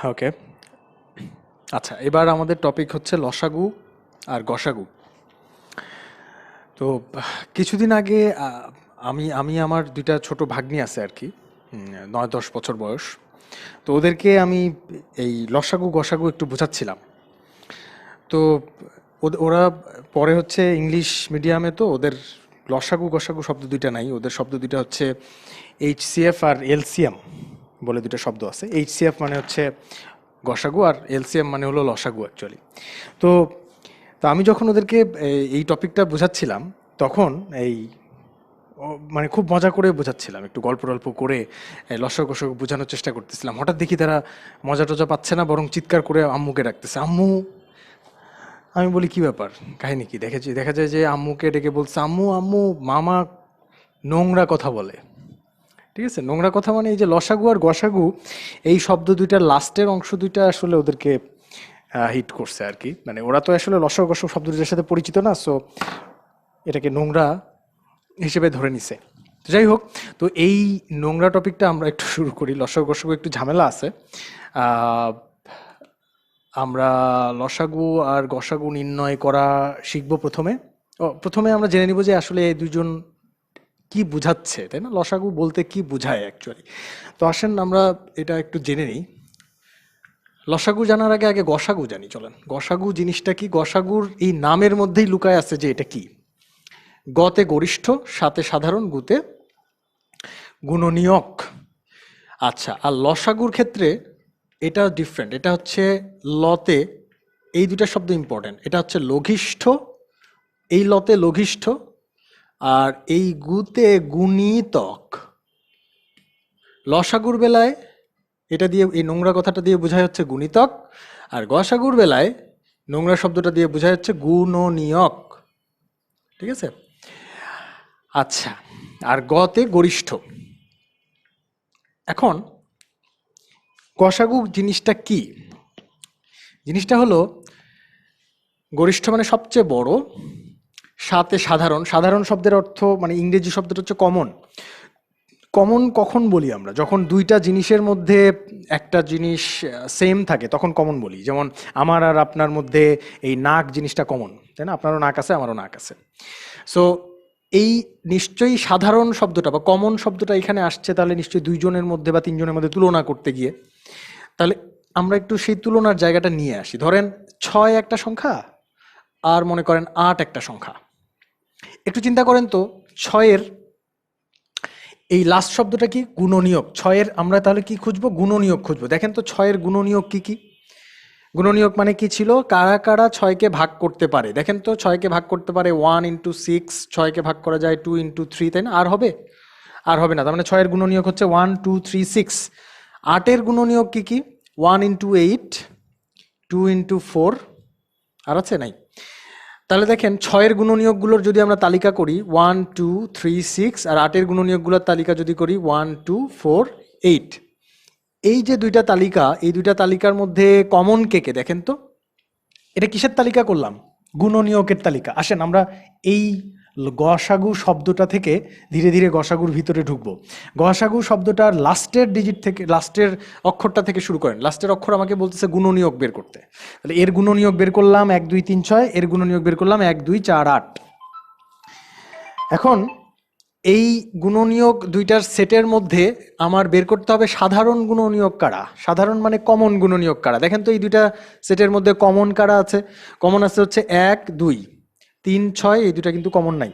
ওকে। আচ্ছা, এবার আমাদের টপিক হচ্ছে লসাগু আর গসাগু। তো কিছুদিন আগে আমি আমি আমার দুইটা ছোট ভাগ্নি আছে আর কি, 9-10 বছর বয়স। তো ওদেরকে আমি এই লসাগু গসাগু একটু বোঝাচ্ছিলাম। তো ওরা পরে হচ্ছে ইংলিশ মিডিয়ামে, তো ওদের লসাগু গসাগু শব্দ দুইটা নাই, ওদের শব্দ দুইটা হচ্ছে এইচসিএফ আর এলসিএম বলে দুটো শব্দ আছে। এইচসিএফ মানে হচ্ছে গসাগু আর এলসিএম মানে হলো লসাগু অ্যাকচুয়ালি। তো তো আমি যখন ওদেরকে এই টপিকটা বোঝাচ্ছিলাম, তখন এই মানে খুব মজা করে বোঝাচ্ছিলাম, একটু গল্প টল্প করে লসাগু গসাগু বোঝানোর চেষ্টা করতেছিলাম। হঠাৎ দেখি তারা মজা টজা পাচ্ছে না, বরং চিৎকার করে আম্মুকে ডাকতেছে, আম্মু। আমি বলি কি ব্যাপার, কাহিনী কি? দেখা যায় যে আম্মুকে ডেকে বলছে, আম্মু আম্মু মামা নোংরা কথা বলে। ঠিক আছে, নোংরা কথা মানে এই যে লসাগু আর গসাগু, এই শব্দ দুইটার লাস্টের অংশ দুইটা আসলে ওদেরকে হিট করছে আর কি। মানে ওরা তো আসলে লসাগু গসাগু শব্দ দুইটার সাথে পরিচিত না, সো এটাকে নোংরা হিসেবে ধরে নিছে। তো যাই হোক, তো এই নোংরা টপিকটা আমরা একটু শুরু করি। লসাগু গসাগু একটু ঝামেলা আছে। আহ, আমরা লসাগু আর গসাগু নির্ণয় করা শিখবো প্রথমে। প্রথমে আমরা জেনে নিব যে আসলে এই দুজন কি বুঝাচ্ছে, তাই না? লসাগু বলতে কি বুঝায় অ্যাকচুয়ালি। তো আসেন আমরা এটা একটু জেনে নিই। লসাগু জানার আগে আগে গসাগু জানি, চলেন। গসাগু জিনিসটা কি? গসাগুর এই নামের মধ্যেই লুকায় আছে যে এটা কি। গতে গরিষ্ঠ, সাথে সাধারণ, গুতে গুণনীয়ক। আচ্ছা, আর লসাগুর ক্ষেত্রে এটা ডিফারেন্ট। এটা হচ্ছে লতে, এই দুটা শব্দ ইম্পর্টেন্ট। এটা হচ্ছে লঘিষ্ঠ, এই লতে লঘিষ্ঠ, আর এই গুতে গুণিতক। লসাগুর বেলায় এটা দিয়ে, এই নোংরা কথাটা দিয়ে বোঝায় হচ্ছে গুণিতক, আর গসাগুর বেলায় নোংরা শব্দটা দিয়ে বোঝায় হচ্ছে গুণনীয়ক। ঠিক আছে? আচ্ছা, আর গতে গরিষ্ঠ। এখন গসাগু জিনিসটা কি? জিনিসটা হলো গরিষ্ঠ মানে সবচেয়ে বড়, সাথে সাধারণ। সাধারণ শব্দের অর্থ মানে ইংরেজি শব্দটা হচ্ছে কমন। কমন কখন বলি আমরা? যখন দুইটা জিনিসের মধ্যে একটা জিনিস সেম থাকে তখন কমন বলি। যেমন আমার আর আপনার মধ্যে এই নাক জিনিসটা কমন, তাই না? আপনারও নাক আছে, আমারও নাক আছে। সো এই নিশ্চয়ই সাধারণ শব্দটা বা কমন শব্দটা এখানে আসছে, তাহলে নিশ্চয়ই দুইজনের মধ্যে বা তিনজনের মধ্যে তুলনা করতে গিয়ে। তাহলে আমরা একটু সেই তুলনার জায়গাটা নিয়ে আসি। ধরেন 6 একটা সংখ্যা, আর মনে করেন 8 একটা সংখ্যা। একটু চিন্তা করেন তো, 6-এর এই লাস্ট শব্দটা কি? গুণনীয়ক। 6-এর আমরা তাহলে কি খুঁজবো? গুণনীয়ক খুঁজবো। দেখেন তো 6-এর গুণনীয়ক কি কি? গুণনীয়ক মানে কি ছিল? কারা কারা 6-কে ভাগ করতে পারে? দেখেন তো, 6-কে ভাগ করতে পারে 1 × 6, 6-কে ভাগ করা যায় 2 × 3, তাই না? আর হবে? আর হবে না। তার মানে 6-এর গুণনীয়ক হচ্ছে 1 2 3 6। 8-এর গুণনীয়ক কি কি? 1 × 8, 2 × 4। আর আছে? নাই। তাহলে দেখেন 6-এর গুণনীয়কগুলোর যদি আমরা তালিকা করি 1 2 3 6, আর 8-এর গুণনীয়কগুলোর তালিকা যদি করি 1 2 4 8, এই যে দুইটা তালিকা, এই দুইটা তালিকার মধ্যে কমন কে কে দেখেন তো। এটা কিসের তালিকা করলাম? গুণনীয়কের তালিকা। আসেন আমরা এই গসাগু শব্দটা থেকে ধীরে ধীরে গসাগুর ভিতরে ঢুকবো। গসাগু শব্দটার লাস্টের ডিজিট থেকে, লাস্টের অক্ষরটা থেকে শুরু করেন। লাস্টের অক্ষর আমাকে বলতেছে গুণনীয়ক বের করতে। তাহলে এর গুণনীয়ক বের করলাম 1 2 3 6, এর গুণনীয়ক বের করলাম 1 2 4 8। এখন এই গুণনীয়ক দুইটার সেটের মধ্যে আমার বের করতে হবে সাধারণ গুণনীয়ক কারা। সাধারণ মানে কমন গুণনীয়ক কারা। দেখেন তো এই দুইটা সেটের মধ্যে কমন কারা আছে? কমন আছে হচ্ছে 1 2 3 6, এই দুইটা কিন্তু কমন নাই।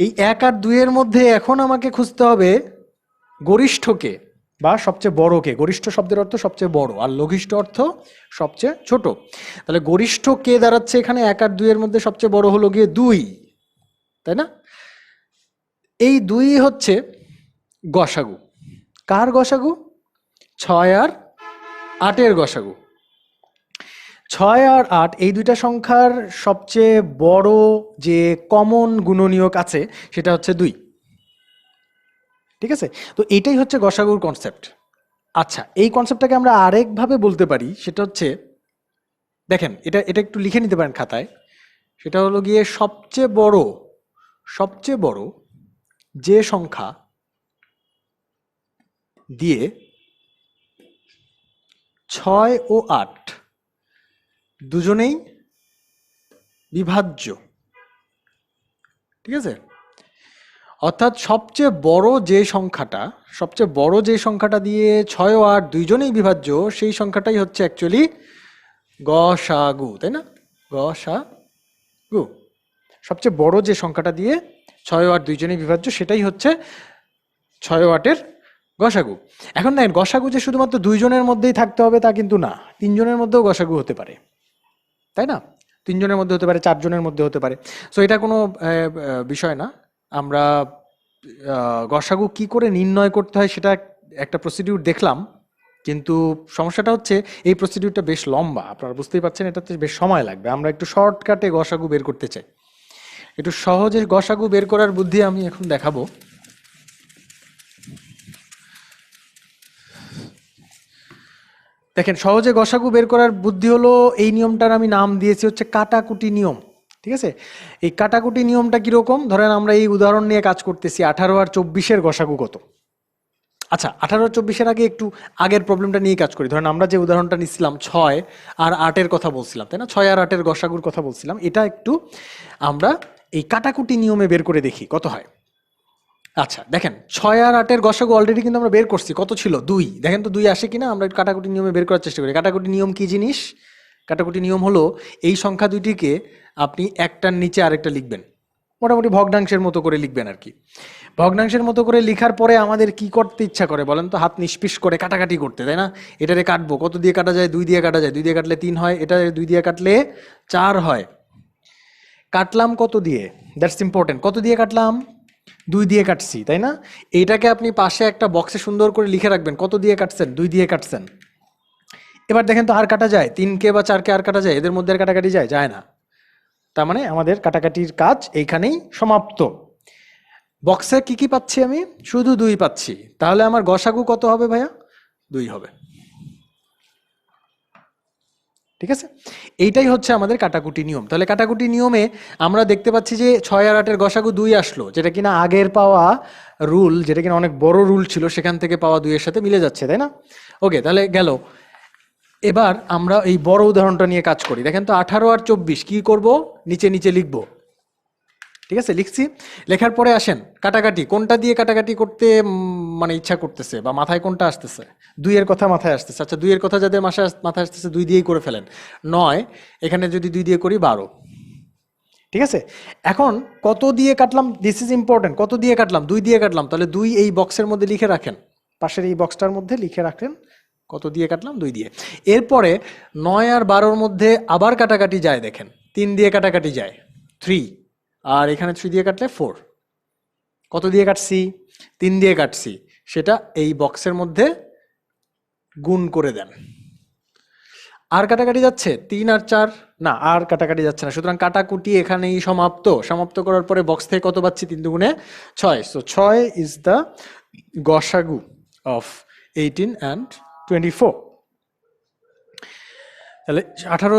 এই 1 আর 2 এর মধ্যে এখন আমাকে খুঁজতে হবে গরিষ্ঠকে বা সবচেয়ে বড়কে। গরিষ্ঠ শব্দের অর্থ সবচেয়ে বড়, আর লঘিষ্ঠ অর্থ সবচেয়ে ছোট। তাহলে গরিষ্ঠ কে দাঁড়াচ্ছে এখানে? 1 আর 2 এর মধ্যে সবচেয়ে বড় হলো গিয়ে 2, তাই না? এই 2 হচ্ছে গসাগু। কার গসাগু? 6 আর 8-এর গসাগু। 6 আর 8 এই দুইটা সংখ্যার সবচেয়ে বড় যে কমন গুণনীয়ক আছে সেটা হচ্ছে 2। ঠিক আছে? তো এইটাই হচ্ছে গসাগুর কনসেপ্ট। আচ্ছা, এই কনসেপ্টটাকে আমরা আরেকভাবে বলতে পারি, সেটা হচ্ছে, দেখেন এটা এটা একটু লিখে নিতে পারেন খাতায়। সেটা হলো গিয়ে সবচেয়ে বড় যে সংখ্যা দিয়ে 6 ও 8 দুজনেই বিভাজ্য, ঠিক আছে? অর্থাৎ সবচেয়ে বড় যে সংখ্যাটা দিয়ে 6 ও 8 দুইজনেই বিভাজ্য, সেই সংখ্যাটাই হচ্ছে অ্যাকচুয়ালি গসাগু, তাই না? গসাগু, সবচেয়ে বড় যে সংখ্যাটা দিয়ে 6 ও 8 দুইজনেই বিভাজ্য, সেটাই হচ্ছে 6 ও 8-এর গসাগু। এখন দেখেন, গসাগু যে শুধুমাত্র দুইজনের মধ্যেই থাকতে হবে তা কিন্তু না, তিনজনের মধ্যেও গসাগু হতে পারে, তাই না? তিনজনের মধ্যে হতে পারে, চারজনের মধ্যে হতে পারে। সো এটা কোনো বিষয় না। আমরা গসাগু কি করে নির্ণয় করতে হয় সেটা একটা প্রসিডিউর দেখলাম, কিন্তু সমস্যাটা হচ্ছে এই প্রসিডিউরটা বেশ লম্বা, আপনারা বুঝতেই পারছেন, এটাতে বেশ সময় লাগবে। আমরা একটু শর্টকাটে গসাগু বের করতে চাই, একটু সহজে গসাগু বের করার বুদ্ধি আমি এখন দেখাবো। দেখেন, সহজে গসাগু বের করার বুদ্ধি হলো, এই নিয়মটার আমি নাম দিয়েছি হচ্ছে কাটাকুটি নিয়ম, ঠিক আছে? এই কাটাকুটি নিয়মটা কিরকম, ধরেন আমরা এই উদাহরণ নিয়ে কাজ করতেছি, 18 আর 24-এর গসাগু কত? আচ্ছা, 18 আর 24-এর আগে একটু আগের প্রবলেমটা নিয়ে কাজ করি। ধরেন আমরা যে উদাহরণটা নিচ্ছিলাম 6 আর 8-এর কথা বলছিলাম, তাই না? 6 আর 8-এর গসাগুর কথা বলছিলাম, এটা একটু আমরা এই কাটাকুটি নিয়মে বের করে দেখি কত হয়। আচ্ছা দেখেন, 6 আর 8-এর গসাগু অলরেডি কিন্তু আমরা বের করছি, কত ছিল? 2। দেখেন তো 2 আসে কিনা, আমরা কাটাকুটি নিয়মে বের করার চেষ্টা করি। কাটাকুটি নিয়ম কি জিনিস? কাটাকুটি নিয়ম হলো, এই সংখ্যা দুইটিকে আপনি একটার নিচে আরেকটা লিখবেন, মোটামুটি ভগ্নাংশের মতো করে লিখবেন আর কি। ভগ্নাংশের মতো করে লিখার পরে আমাদের কি করতে ইচ্ছা করে বলেন তো? হাত নিষ্পিস করে কাটাকাটি করতে, তাই না? এটারে কাটবো, কত দিয়ে কাটা যায়? 2 দিয়ে কাটা যায়। 2 দিয়ে কাটলে 3 হয়, এটা 2 দিয়ে কাটলে 4 হয়। কাটলাম কত দিয়ে? That's important. কত দিয়ে কাটলাম? 2 দিয়ে কাটছি, তাই না? এইটাকে আপনি পাশে একটা বক্সে সুন্দর করে লিখে রাখবেন, কত দিয়ে কাটছেন? 2 দিয়ে কাটছেন। এবার দেখেন তো, আর কাটা যায়? 3-কে বা 4-কে আর কাটা যায়? এদের মধ্যে আর কাটাকাটি যায়? যায় না। তার মানে আমাদের কাটাকাটির কাজ এইখানেই সমাপ্ত। বক্সে কি কি পাচ্ছি আমি? শুধু 2 পাচ্ছি। তাহলে আমার গসাগু কত হবে ভাইয়া? 2 হবে, ঠিক আছে? এইটাই হচ্ছে আমাদের কাটাকুটি নিয়ম। তাহলে কাটাকুটি নিয়মে আমরা দেখতে পাচ্ছি যে 6 আর 8-এর গসাগু 2 আসলো, যেটা কিনা আগের পাওয়া রুল, যেটা কিনা অনেক বড় রুল ছিল, সেখান থেকে পাওয়া 2-এর সাথে মিলে যাচ্ছে, তাই না? ওকে, তাহলে গেল। এবার আমরা এই বড় উদাহরণটা নিয়ে কাজ করি। দেখেন তো, 18 আর 24 কি করব? নিচে নিচে লিখবো, ঠিক আছে? লিখছি। লেখার পরে আসেন কাটাকাটি, কোনটা দিয়ে কাটাকাটি করতে মানে ইচ্ছা করতেছে বা মাথায় কোনটা আসতেছে? 2-এর কথা মাথায় আসতেছে। আচ্ছা, 2-এর কথা যাদের মাথায় আসতেছে, 2 দিয়েই করে ফেলেন। 9, এখানে যদি 2 দিয়ে করি 12, ঠিক আছে? এখন কত দিয়ে কাটলাম? This is important. কত দিয়ে কাটলাম? 2 দিয়ে কাটলাম। তাহলে 2 এই বক্সের মধ্যে লিখে রাখেন, পাশের এই বক্সটার মধ্যে লিখে রাখেন কত দিয়ে কাটলাম? 2 দিয়ে। এরপরে 9 আর 12-র মধ্যে আবার কাটাকাটি যায়, দেখেন 3 দিয়ে কাটাকাটি যায়, 3, আর এখানে 3 দিয়ে কাটলে 4। কত দিয়ে কাটছি? 3 দিয়ে কাটছি, সেটা এই বক্সের মধ্যে গুণ করে দেন। আর কাটাকাটি যাচ্ছে? 3 আর 4 না, আর কাটাকাটি যাচ্ছে না। সুতরাং কাটাকুটি এখানেই সমাপ্ত। সমাপ্ত করার পরে বক্স থেকে কত পাচ্ছি? 3 দুগুণে 6। সো 6 ইজ দ্য গসাগু অফ 18 and 24। তাহলে 18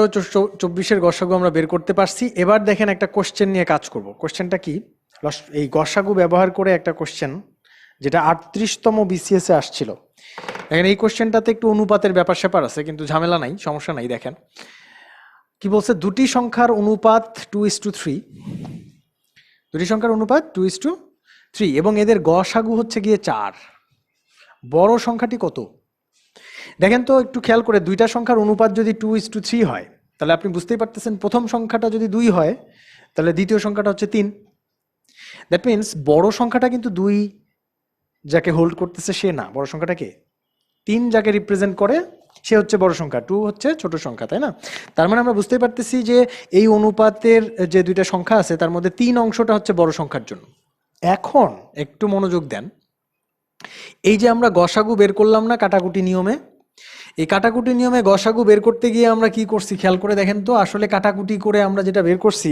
24-এর গসাগু আমরা বের করতে পারছি। এবার দেখেন, একটা কোশ্চেন নিয়ে কাজ করব। কোশ্চেনটা কি? এই গসাগু ব্যবহার করে একটা কোশ্চেন, যেটা 38তম বিসিএস এ আসছিল। দেখেন, এই কোশ্চেনটাতে একটু অনুপাতের ব্যাপার স্যাপার আছে, কিন্তু ঝামেলা নাই, সমস্যা নাই। দেখেন কি বলছে, দুটি সংখ্যার অনুপাত 2:3, দুটি সংখ্যার অনুপাত 2:3, এবং এদের গসাগু হচ্ছে গিয়ে 4। বড় সংখ্যাটি কত? দেখেন তো একটু খেয়াল করে, দুইটা সংখ্যার অনুপাত যদি 2:3 হয়, তাহলে আপনি বুঝতেই পারতেছেন প্রথম সংখ্যাটা যদি 2 হয়, তাহলে দ্বিতীয় সংখ্যাটা হচ্ছে 3। দ্যাট মিনস বড় সংখ্যাটা কিন্তু 2 যাকে হোল্ড করতেছে সে না, বড় সংখ্যাটা কে? 3 যাকে রিপ্রেজেন্ট করে সে হচ্ছে বড় সংখ্যা, 2 হচ্ছে ছোট সংখ্যা, তাই না? তার মানে আমরা বুঝতেই পারতেছি যে এই অনুপাতের যে দুইটা সংখ্যা আছে, তার মধ্যে 3 অংশটা হচ্ছে বড় সংখ্যার জন্য। এখন একটু মনোযোগ দেন, এই যে আমরা গসাগু বের করলাম না কাটাকুটি নিয়মে, এই কাটাকুটি নিয়মে গসাগু বের করতে গিয়ে আমরা কি করছি খেয়াল করে দেখেন তো। আসলে কাটাকুটি করে আমরা যেটা বের করছি,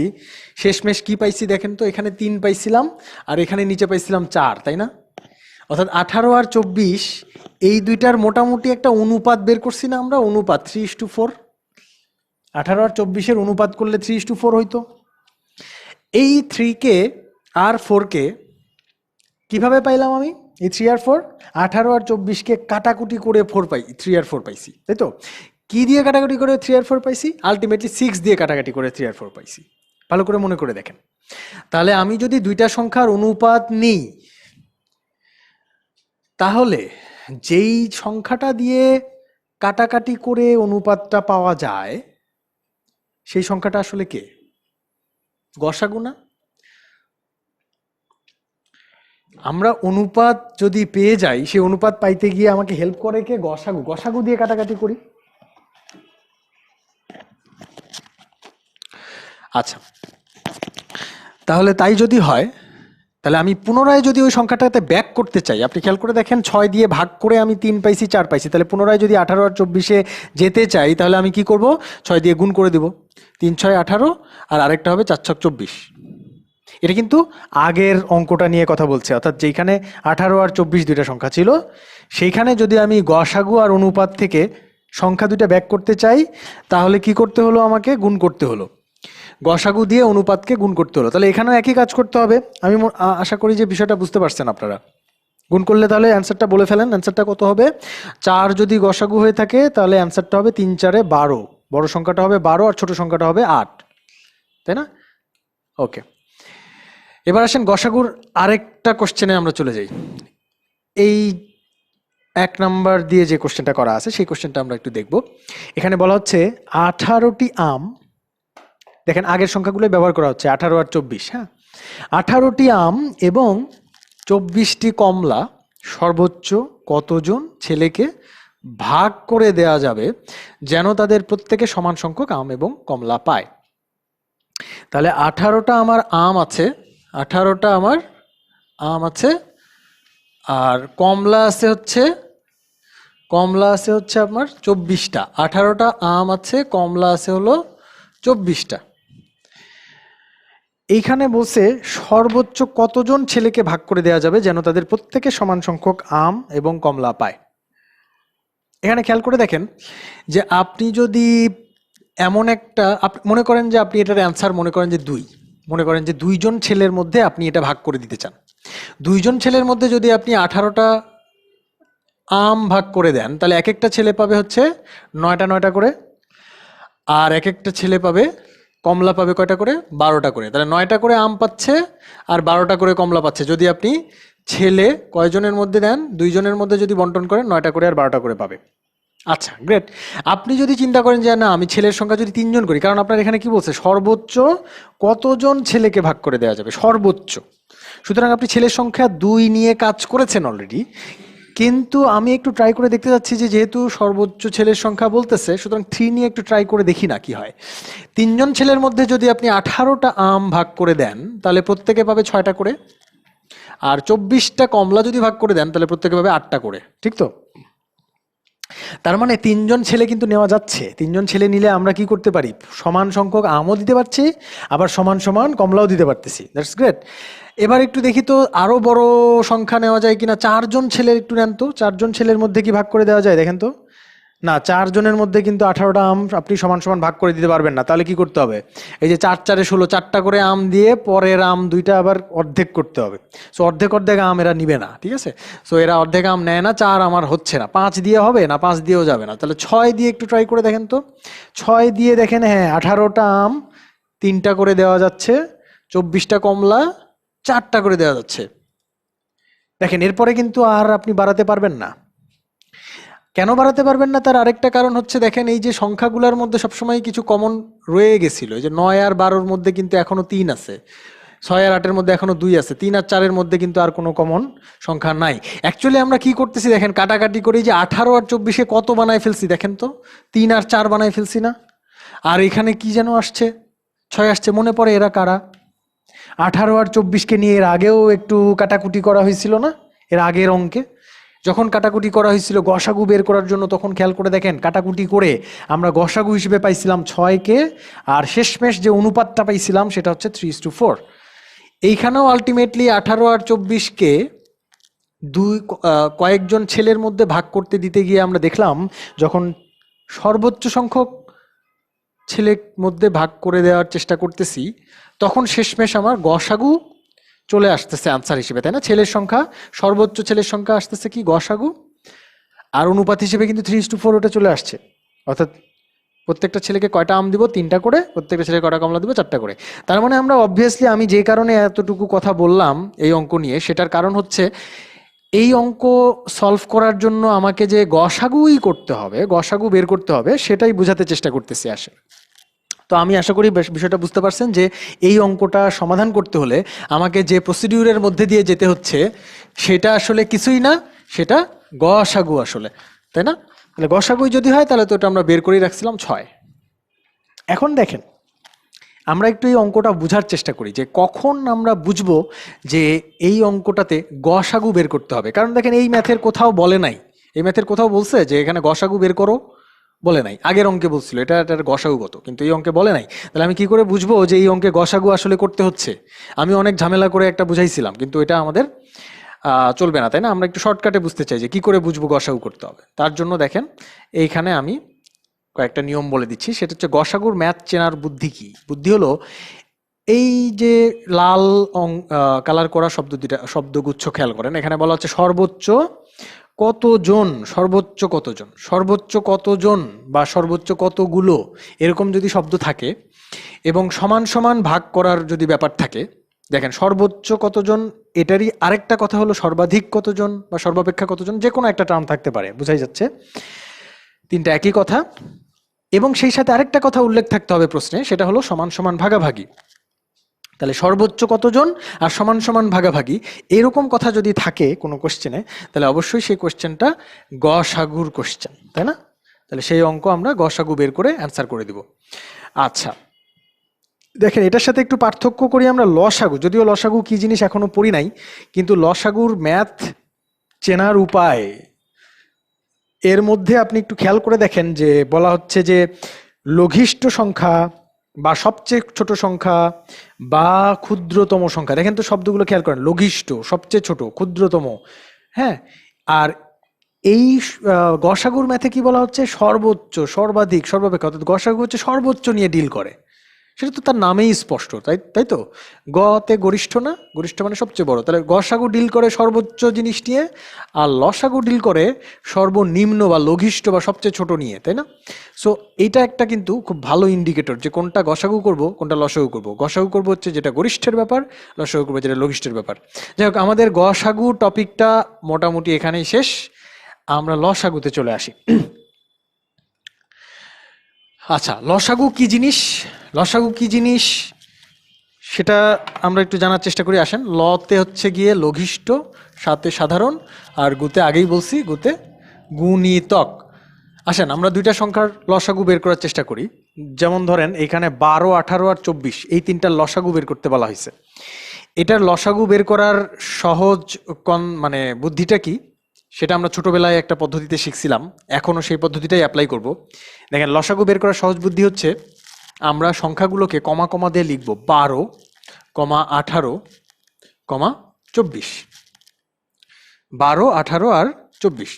শেষমেশ কি পাইছি দেখেন তো। এখানে 3 পাইছিলাম, আর এখানে নিচে পাইছিলাম 4, তাই না? অর্থাৎ 18 আর 24 এই দুইটার মোটামুটি একটা অনুপাত বের করছি না আমরা, অনুপাত 3:4। 18 আর 24-এর অনুপাত করলে 3:4 হইতো। এই 3-কে আর 4-কে কিভাবে পাইলাম আমি? এই 3 আর 4, 18 আর 24কে কাটাকুটি করে 4 পাই, 3 আর 4 পাইছি, তাই তো? কি দিয়ে কাটাকাটি করে 3 আর 4 পাইছি? আলটিমেটলি 6 দিয়ে কাটাকাটি করে 3 আর 4 পাইছি। ভালো করে মনে করে দেখেন। তাহলে আমি যদি দুইটা সংখ্যার অনুপাত নিই, তাহলে যেই সংখ্যাটা দিয়ে কাটাকাটি করে অনুপাতটা পাওয়া যায় সেই সংখ্যাটা আসলে কে? গসাগু না? আমরা অনুপাত যদি পেয়ে যাই, সেই অনুপাত পাইতে গিয়ে আমাকে হেল্প করে কে? গসাগু। গসাগু দিয়ে কাটাকাটি করি। আচ্ছা, তাহলে তাই যদি হয়, তাহলে আমি পুনরায় যদি ওই সংখ্যাটাতে ব্যাক করতে চাই, আপনি খেয়াল করে দেখেন 6 দিয়ে ভাগ করে আমি 3 পাইছি, 4 পাইছি, তাহলে পুনরায় যদি 18 আর 24-এ যেতে চাই, তাহলে আমি কি করব? 6 দিয়ে গুণ করে দেব, 3 6 18, আর আরেকটা হবে 4 6 24। এটা কিন্তু আগের অঙ্কটা নিয়ে কথা বলছে, অর্থাৎ যেখানে 18 আর 24 দুইটা সংখ্যা ছিল, সেইখানে যদি আমি গসাগু আর অনুপাত থেকে সংখ্যা দুইটা ব্যাক করতে চাই, তাহলে কি করতে হলো? আমাকে গুণ করতে হলো, গসাগু দিয়ে অনুপাতকে গুণ করতে হলো। তাহলে এখানেও একই কাজ করতে হবে। আমি আশা করি যে বিষয়টা বুঝতে পারছেন আপনারা। গুণ করলে তাহলে অ্যান্সারটা বলে ফেলেন। অ্যান্সারটা কত হবে? 4 যদি গসাগু হয়ে থাকে, তাহলে অ্যান্সারটা হবে 3 4 12। বড় সংখ্যাটা হবে 12 আর ছোট সংখ্যাটা হবে 8, তাই না? ওকে, এবার আসেন গসাগুর আরেকটা কোশ্চেনে আমরা চলে যাই। এই 1 নাম্বার দিয়ে যে কোশ্চেনটা করা আছে, সেই কোশ্চেনটা আমরা একটু দেখব। এখানে বলা হচ্ছে 18টি আম, দেখেন আগের সংখ্যাগুলো ব্যবহার করা হচ্ছে, 18 আর 24। হ্যাঁ, 18টি আম এবং 24টি কমলা সর্বোচ্চ কতজন ছেলেকে ভাগ করে দেয়া যাবে যেন তাদের প্রত্যেকে সমান সংখ্যক আম এবং কমলা পায়? তাহলে 18টা আমার আম আছে, 18টা আমার আম আছে, আর কমলা আছে হচ্ছে আপনার 24টা। 18টা আম আছে, কমলা আছে হলো 24টা। এইখানে বলছে সর্বোচ্চ কতজন ছেলেকে ভাগ করে দেওয়া যাবে যেন তাদের প্রত্যেকে সমান সংখ্যক আম এবং কমলা পায়। এখানে খেয়াল করে দেখেন যে আপনি যদি এমন একটা মনে করেন যে আপনি এটার অ্যান্সার মনে করেন যে 2, মনে করেন যে 2 জন ছেলের মধ্যে আপনি এটা ভাগ করে দিতে চান। 2 জন ছেলের মধ্যে যদি আপনি 18টা আম ভাগ করে দেন, তাহলে এক একটা ছেলে পাবে হচ্ছে 9টা 9টা করে, আর এক একটা ছেলে পাবে, কমলা পাবে কয়টা করে? 12টা করে। তাহলে 9টা করে আম পাচ্ছে আর 12টা করে কমলা পাচ্ছে। যদি আপনি ছেলে কয়জনের মধ্যে দেন, 2 জনের মধ্যে যদি বন্টন করেন, 9টা করে আর 12টা করে পাবে। আচ্ছা, গ্রেট। আপনি যদি চিন্তা করেন যে না, আমি ছেলের সংখ্যা যদি 3 জন করি, কারণ আপনার এখানে কি বলছে? সর্বোচ্চ কতজন ছেলেকে ভাগ করে দেওয়া যাবে, সর্বোচ্চ। সুতরাং আপনি ছেলের সংখ্যা 2 নিয়ে কাজ করেছেন অলরেডি, কিন্তু আমি একটু ট্রাই করে দেখতে যাচ্ছি যে যেহেতু সর্বোচ্চ ছেলের সংখ্যা বলতেছে, সুতরাং 3 নিয়ে একটু ট্রাই করে দেখি না কি হয়। 3 জন ছেলের মধ্যে যদি আপনি 18টা আম ভাগ করে দেন, তাহলে প্রত্যেকে পাবে 6টা করে, আর 24টা কমলা যদি ভাগ করে দেন, তাহলে প্রত্যেকে পাবে 8টা করে, ঠিক তো? তার মানে 3 জন ছেলে কিন্তু নেওয়া যাচ্ছে। 3 জন ছেলে নিলে আমরা কি করতে পারি? সমান সংখ্যক আমও দিতে পারছি, আবার সমান সমান কমলাও দিতে পারতেছি। That's great. এবার একটু দেখি তো আরো বড় সংখ্যা নেওয়া যায় কিনা। 4 জন ছেলে একটু নেন তো, 4 জন ছেলের মধ্যে কি ভাগ করে দেওয়া যায় দেখেন তো? না, 4 জনের মধ্যে কিন্তু 18টা আম আপনি সমান সমান ভাগ করে দিতে পারবেন না। তাহলে কি করতে হবে? এই যে 4 4 16, 4টা করে আম দিয়ে পরের আম 2টা আবার অর্ধেক করতে হবে। সো অর্ধেক অর্ধেক আম এরা নিবে না, ঠিক আছে? সো এরা অর্ধেক আম নেয় না। 4 আমার হচ্ছে না। 5 দিয়ে হবে না, 5 দিয়েও যাবে না। তাহলে 6 দিয়ে একটু ট্রাই করে দেখেন তো। 6 দিয়ে দেখেন, হ্যাঁ, 18টা আম 3টা করে দেওয়া যাচ্ছে, 24টা কমলা 4টা করে দেওয়া যাচ্ছে। দেখেন এরপরে কিন্তু আর আপনি বাড়াতে পারবেন না। কেন বাড়াতে পারবেন না? তার আরেকটা কারণ হচ্ছে, দেখেন এই যে সংখ্যাগুলোর মধ্যে সবসময় কিছু কমন রয়ে গেছিল। এই যে 9 আর 12-র মধ্যে কিন্তু এখনো 3 আছে, 6 আর 8-এর মধ্যে এখনো 2 আছে, 3 আর 4-এর মধ্যে কিন্তু আর কোনো কমন সংখ্যা নাই। অ্যাকচুয়ালি আমরা কি করতেছি দেখেন, কাটাকাটি করি যে 18 আর 24-এ কত বানায় ফেলছি দেখেন তো, 3 আর 4 বানায় ফেলছি না? আর এখানে কি যেন আসছে, 6 আসছে। মনে পড়ে এরা কারা? 18 আর 24-কে নিয়ে এর আগেও একটু কাটাকুটি করা হয়েছিল না? এর আগের অঙ্কে যখন কাটাকুটি করা হয়েছিল গসাগু বের করার জন্য, তখন খেয়াল করে দেখেন কাটাকুটি করে আমরা গসাগু হিসেবে পাইছিলাম 6কে, আর শেষমেশ যে অনুপাতটা পাইছিলাম সেটা হচ্ছে 3:4। এইখানেও আলটিমেটলি 18 আর 24-কে কয়েকজন ছেলের মধ্যে ভাগ করতে দিতে গিয়ে আমরা দেখলাম, যখন সর্বোচ্চ সংখ্যক ছেলের মধ্যে ভাগ করে দেওয়ার চেষ্টা করতেছি, তখন শেষমেশ আমার গসাগু চলে আসতেছে আনসার হিসেবে, তাই না? ছেলের সংখ্যা, সর্বোচ্চ ছেলের সংখ্যা আসতেছে কি গসাগু, আর অনুপাত হিসেবে কিন্তু 3:4 ওটা চলে আসছে। অর্থাৎ প্রত্যেকটা ছেলেকে কয়টা আম দিব? 3টা করে। প্রত্যেকটা ছেলেকে কয়টা কমলা দিব? 4টা করে। তার মানে আমরা অবভিয়াসলি, আমি যে কারণে এতটুকু কথা বললাম এই অঙ্ক নিয়ে, সেটার কারণ হচ্ছে এই অঙ্ক সলভ করার জন্য আমাকে যে গসাগুই করতে হবে, গসাগু বের করতে হবে, সেটাই বোঝাতে চেষ্টা করতেছি আসলে। তো আমি আশা করি বিষয়টা বুঝতে পারছেন যে এই অঙ্কটা সমাধান করতে হলে আমাকে যে প্রসিডিউরের মধ্যে দিয়ে যেতে হচ্ছে সেটা আসলে কিছুই না, সেটা গসাগু আসলে, তাই না? তাহলে গসাগুই যদি হয় তাহলে তো এটা আমরা বের করেই রাখছিলাম 6। এখন দেখেন, আমরা একটু এই অঙ্কটা বোঝার চেষ্টা করি যে কখন আমরা বুঝবো যে এই অঙ্কটাতে গসাগু বের করতে হবে। কারণ দেখেন, এই ম্যাথের কোথাও বলে নাই, এই ম্যাথের কোথাও বলছে যে এখানে গসাগু বের করো, বলে নাই। আগের অঙ্কে বলছিল এটার গসাগু কত, কিন্তু এই অঙ্কে বলে নাই। তাহলে আমি কি করে বুঝবো যে এই অঙ্কে গসাগু আসলে করতে হচ্ছে? আমি অনেক ঝামেলা করে একটা বুঝাইছিলাম, কিন্তু এটা আমাদের চলবে না, তাই না? আমরা একটু শর্টকাটে বুঝতে চাই যে কি করে বুঝবো গসাগু করতে হবে। তার জন্য দেখেন, এইখানে আমি কয়েকটা নিয়ম বলে দিচ্ছি। সেটা হচ্ছে গসাগুর ম্যাথ চেনার বুদ্ধি কি? বুদ্ধি হলো এই যে লাল কালার করা শব্দগুচ্ছ খেয়াল করেন। এখানে বলা হচ্ছে সর্বোচ্চ কতজন, সর্বোচ্চ কতজন, সর্বোচ্চ কতজন বা সর্বোচ্চ কতগুলো, এরকম যদি শব্দ থাকে এবং সমান সমান ভাগ করার যদি ব্যাপার থাকে, দেখেন সর্বোচ্চ কতজন, এটারই আরেকটা কথা হলো সর্বাধিক কতজন বা সর্বাপেক্ষা কতজন, যে কোনো একটা টার্ম থাকতে পারে, বুঝাই যাচ্ছে। তিনটা একই কথা। এবং সেই সাথে আরেকটা কথা উল্লেখ থাকতে হবে প্রশ্নে, সেটা হলো সমান সমান ভাগাভাগি। তাহলে সর্বোচ্চ কতজন আর সমান সমান ভাগাভাগি, এরকম কথা যদি থাকে কোনো কোশ্চেনে, তাহলে অবশ্যই সেই কোশ্চেনটা গসাগুর কোশ্চেন, তাই না? তাহলে সেই অঙ্ক আমরা গসাগু বের করে অ্যান্সার করে দিব। আচ্ছা, দেখেন এটার সাথে একটু পার্থক্য করি আমরা লসাগু। যদিও লসাগু কি জিনিস এখনো পড়ি নাই, কিন্তু লসাগুর ম্যাথ চেনার উপায়, এর মধ্যে আপনি একটু খেয়াল করে দেখেন যে বলা হচ্ছে যে লঘিষ্ঠ সংখ্যা বা সবচেয়ে ছোট সংখ্যা বা ক্ষুদ্রতম সংখ্যা। দেখেন তো শব্দগুলো খেয়াল করেন, লঘিষ্ঠ, সবচেয়ে ছোট, ক্ষুদ্রতম। হ্যাঁ, আর এই গসাগুর ম্যাথে কি বলা হচ্ছে? সর্বোচ্চ, সর্বাধিক, সর্বাপেক্ষা। অর্থাৎ গসাগু হচ্ছে সর্বোচ্চ নিয়ে ডিল করে। সেটা তো তার নামেই স্পষ্ট, তাই তাই তো। গতে গরিষ্ঠ না, গরিষ্ঠ মানে সবচেয়ে বড়। তাহলে গসাগু ডিল করে সর্বোচ্চ জিনিস নিয়ে, আর লসাগু ডিল করে সর্বনিম্ন বা লঘিষ্ঠ বা সবচেয়ে ছোট নিয়ে, তাই না? সো এইটা একটা কিন্তু খুব ভালো ইন্ডিকেটর যে কোনটা গসাগু করব, কোনটা লসাগু করব। গসাগু করব হচ্ছে যেটা গরিষ্ঠের ব্যাপার, লসাগু করবো যেটা লঘিষ্ঠের ব্যাপার। যাই হোক, আমাদের গসাগু টপিকটা মোটামুটি এখানেই শেষ। আমরা লসাগুতে চলে আসি। আচ্ছা, লসাগু কি জিনিস, লসাগু কি জিনিস সেটা আমরা একটু জানার চেষ্টা করি। আসেন, লতে হচ্ছে গিয়ে লঘিষ্ঠ, সাথে সাধারণ, আর গুতে আগেই বলছি, গুতে গুণিতক। আসেন আমরা দুইটা সংখ্যার লসাগু বের করার চেষ্টা করি। যেমন ধরেন এখানে 12, 18 আর 24, এই তিনটার লসাগু বের করতে বলা হয়েছে। এটার লসাগু বের করার সহজ মানে বুদ্ধিটা কি, সেটা আমরা ছোটবেলায় একটা পদ্ধতিতে শিখছিলাম, এখনো সেই পদ্ধতিটাই অ্যাপ্লাই করব। দেখেন, লসাগু বের করার সহজ বুদ্ধি হচ্ছে আমরা সংখ্যাগুলোকে কমা কমা দিয়ে লিখব, 12, 18, 24। 12, 18 আর 24,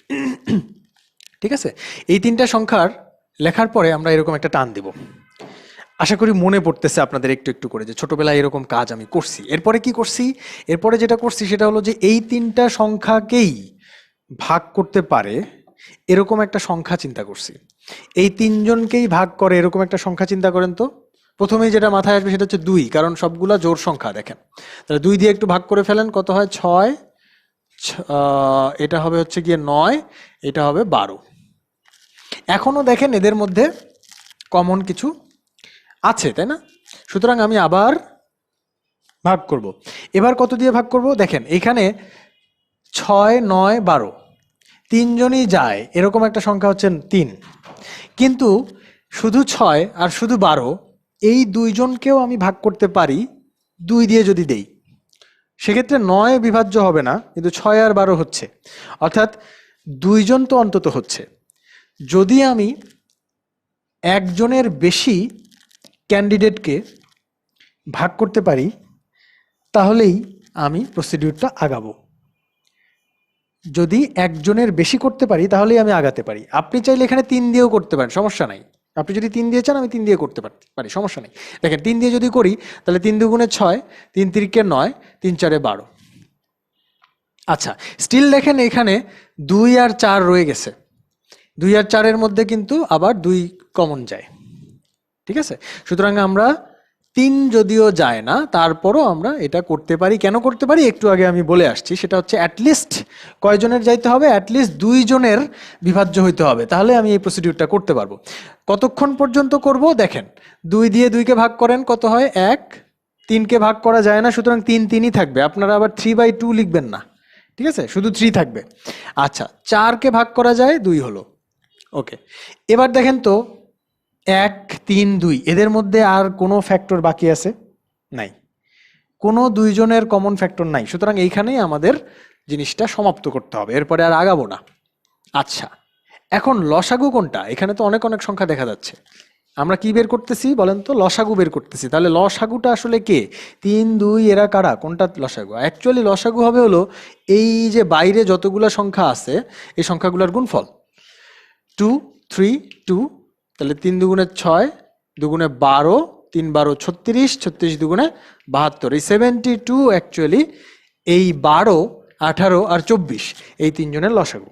ঠিক আছে? এই তিনটা সংখ্যার লেখার পরে আমরা এরকম একটা টান দেব। আশা করি মনে পড়তেছে আপনাদের একটু একটু করে যে ছোটবেলায় এরকম কাজ আমি করছি। এরপরে কি করছি? এরপরে যেটা করছি সেটা হলো যে এই তিনটা সংখ্যাকেই ভাগ করতে পারে এরকম একটা সংখ্যা চিন্তা করছি। এই তিনজনকেই ভাগ করে এরকম একটা সংখ্যা চিন্তা করেন তো। প্রথমেই যেটা মাথায় আসবে সেটা হচ্ছে 2, কারণ সবগুলা জোড় সংখ্যা। দেখেন, তাহলে 2 দিয়ে একটু ভাগ করে ফেলেন, কত হয়? 6। এটা হবে হচ্ছে গিয়ে 9, এটা হবে 12। এখনো দেখেন এদের মধ্যে কমন কিছু আছে, তাই না? সুতরাং আমি আবার ভাগ করব। এবার কত দিয়ে ভাগ করব? দেখেন এখানে 6, 9, 12, তিনজনই যায় এরকম একটা সংখ্যা হচ্ছে 3। কিন্তু শুধু 6 আর শুধু 12, এই দুইজনকেও আমি ভাগ করতে পারি 2 দিয়ে যদি দেই। সেক্ষেত্রে 9 বিভাজ্য হবে না, কিন্তু 6 আর 12 হচ্ছে। অর্থাৎ দুইজন তো অন্তত হচ্ছে। যদি আমি একজনের বেশি ক্যান্ডিডেটকে ভাগ করতে পারি তাহলেই আমি প্রসিডিউরটা আগাবো। যদি একজনের বেশি করতে পারি তাহলেই আমি আগাতে পারি। আপনি চাইলে এখানে 3 দিয়েও করতে পারেন, সমস্যা নাই। আপনি যদি 3 দিয়ে চান আমি 3 দিয়ে করতে পারি, সমস্যা নেই। দেখেন 3 দিয়ে যদি করি তাহলে 3 দুগুণে 6, 3 তিরিকে 9, 3 চারে 12। আচ্ছা, স্টিল দেখেন এখানে 2 আর 4 রয়ে গেছে। 2 আর 4-এর মধ্যে কিন্তু আবার 2 কমন যায়, ঠিক আছে? সুতরাং আমরা 3 যদিও যায় না, তারপরও আমরা এটা করতে পারি। কেন করতে পারি একটু আগে আমি বলে আসছি, সেটা হচ্ছে অ্যাটলিস্ট কয়জনের যাইতে হবে, অ্যাটলিস্ট 2 জনের বিভাজ্য হইতে হবে, তাহলে আমি এই প্রসিডিউরটা করতে পারবো। কতক্ষণ পর্যন্ত করব দেখেন, 2 দিয়ে 2কে ভাগ করেন, কত হয় 1, 3কে ভাগ করা যায় না, সুতরাং 3 3ই থাকবে। আপনারা আবার 3/2 লিখবেন না, ঠিক আছে, শুধু 3 থাকবে। আচ্ছা, 4কে ভাগ করা যায়, 2 হলো। ওকে, এবার দেখেন তো 1 3 2 এদের মধ্যে আর কোনো ফ্যাক্টর বাকি আছে? নাই, কোনো 2 জনের কমন ফ্যাক্টর নাই। সুতরাং এইখানেই আমাদের জিনিসটা সমাপ্ত করতে হবে, এরপরে আর আগাবো না। আচ্ছা, এখন লসাগু কোনটা? এখানে তো অনেক অনেক সংখ্যা দেখা যাচ্ছে। আমরা কি বের করতেছি বলেন তো? লসাগু বের করতেছি। তাহলে লসাগুটা আসলে কে? 3 2 এরা কারা? কোনটা লসাগু? অ্যাকচুয়ালি লসাগু হবে হলো এই যে বাইরে যতগুলা সংখ্যা আছে এই সংখ্যাগুলোর গুণফল। 2 3 2, তাহলে 3 দুগুণে 6, দুগুণে 12, 3 12 36, 36 দুগুণে 72। এই 72 অ্যাকচুয়ালি এই 12, 18 আর 24 এই 3 জনের লসাগু।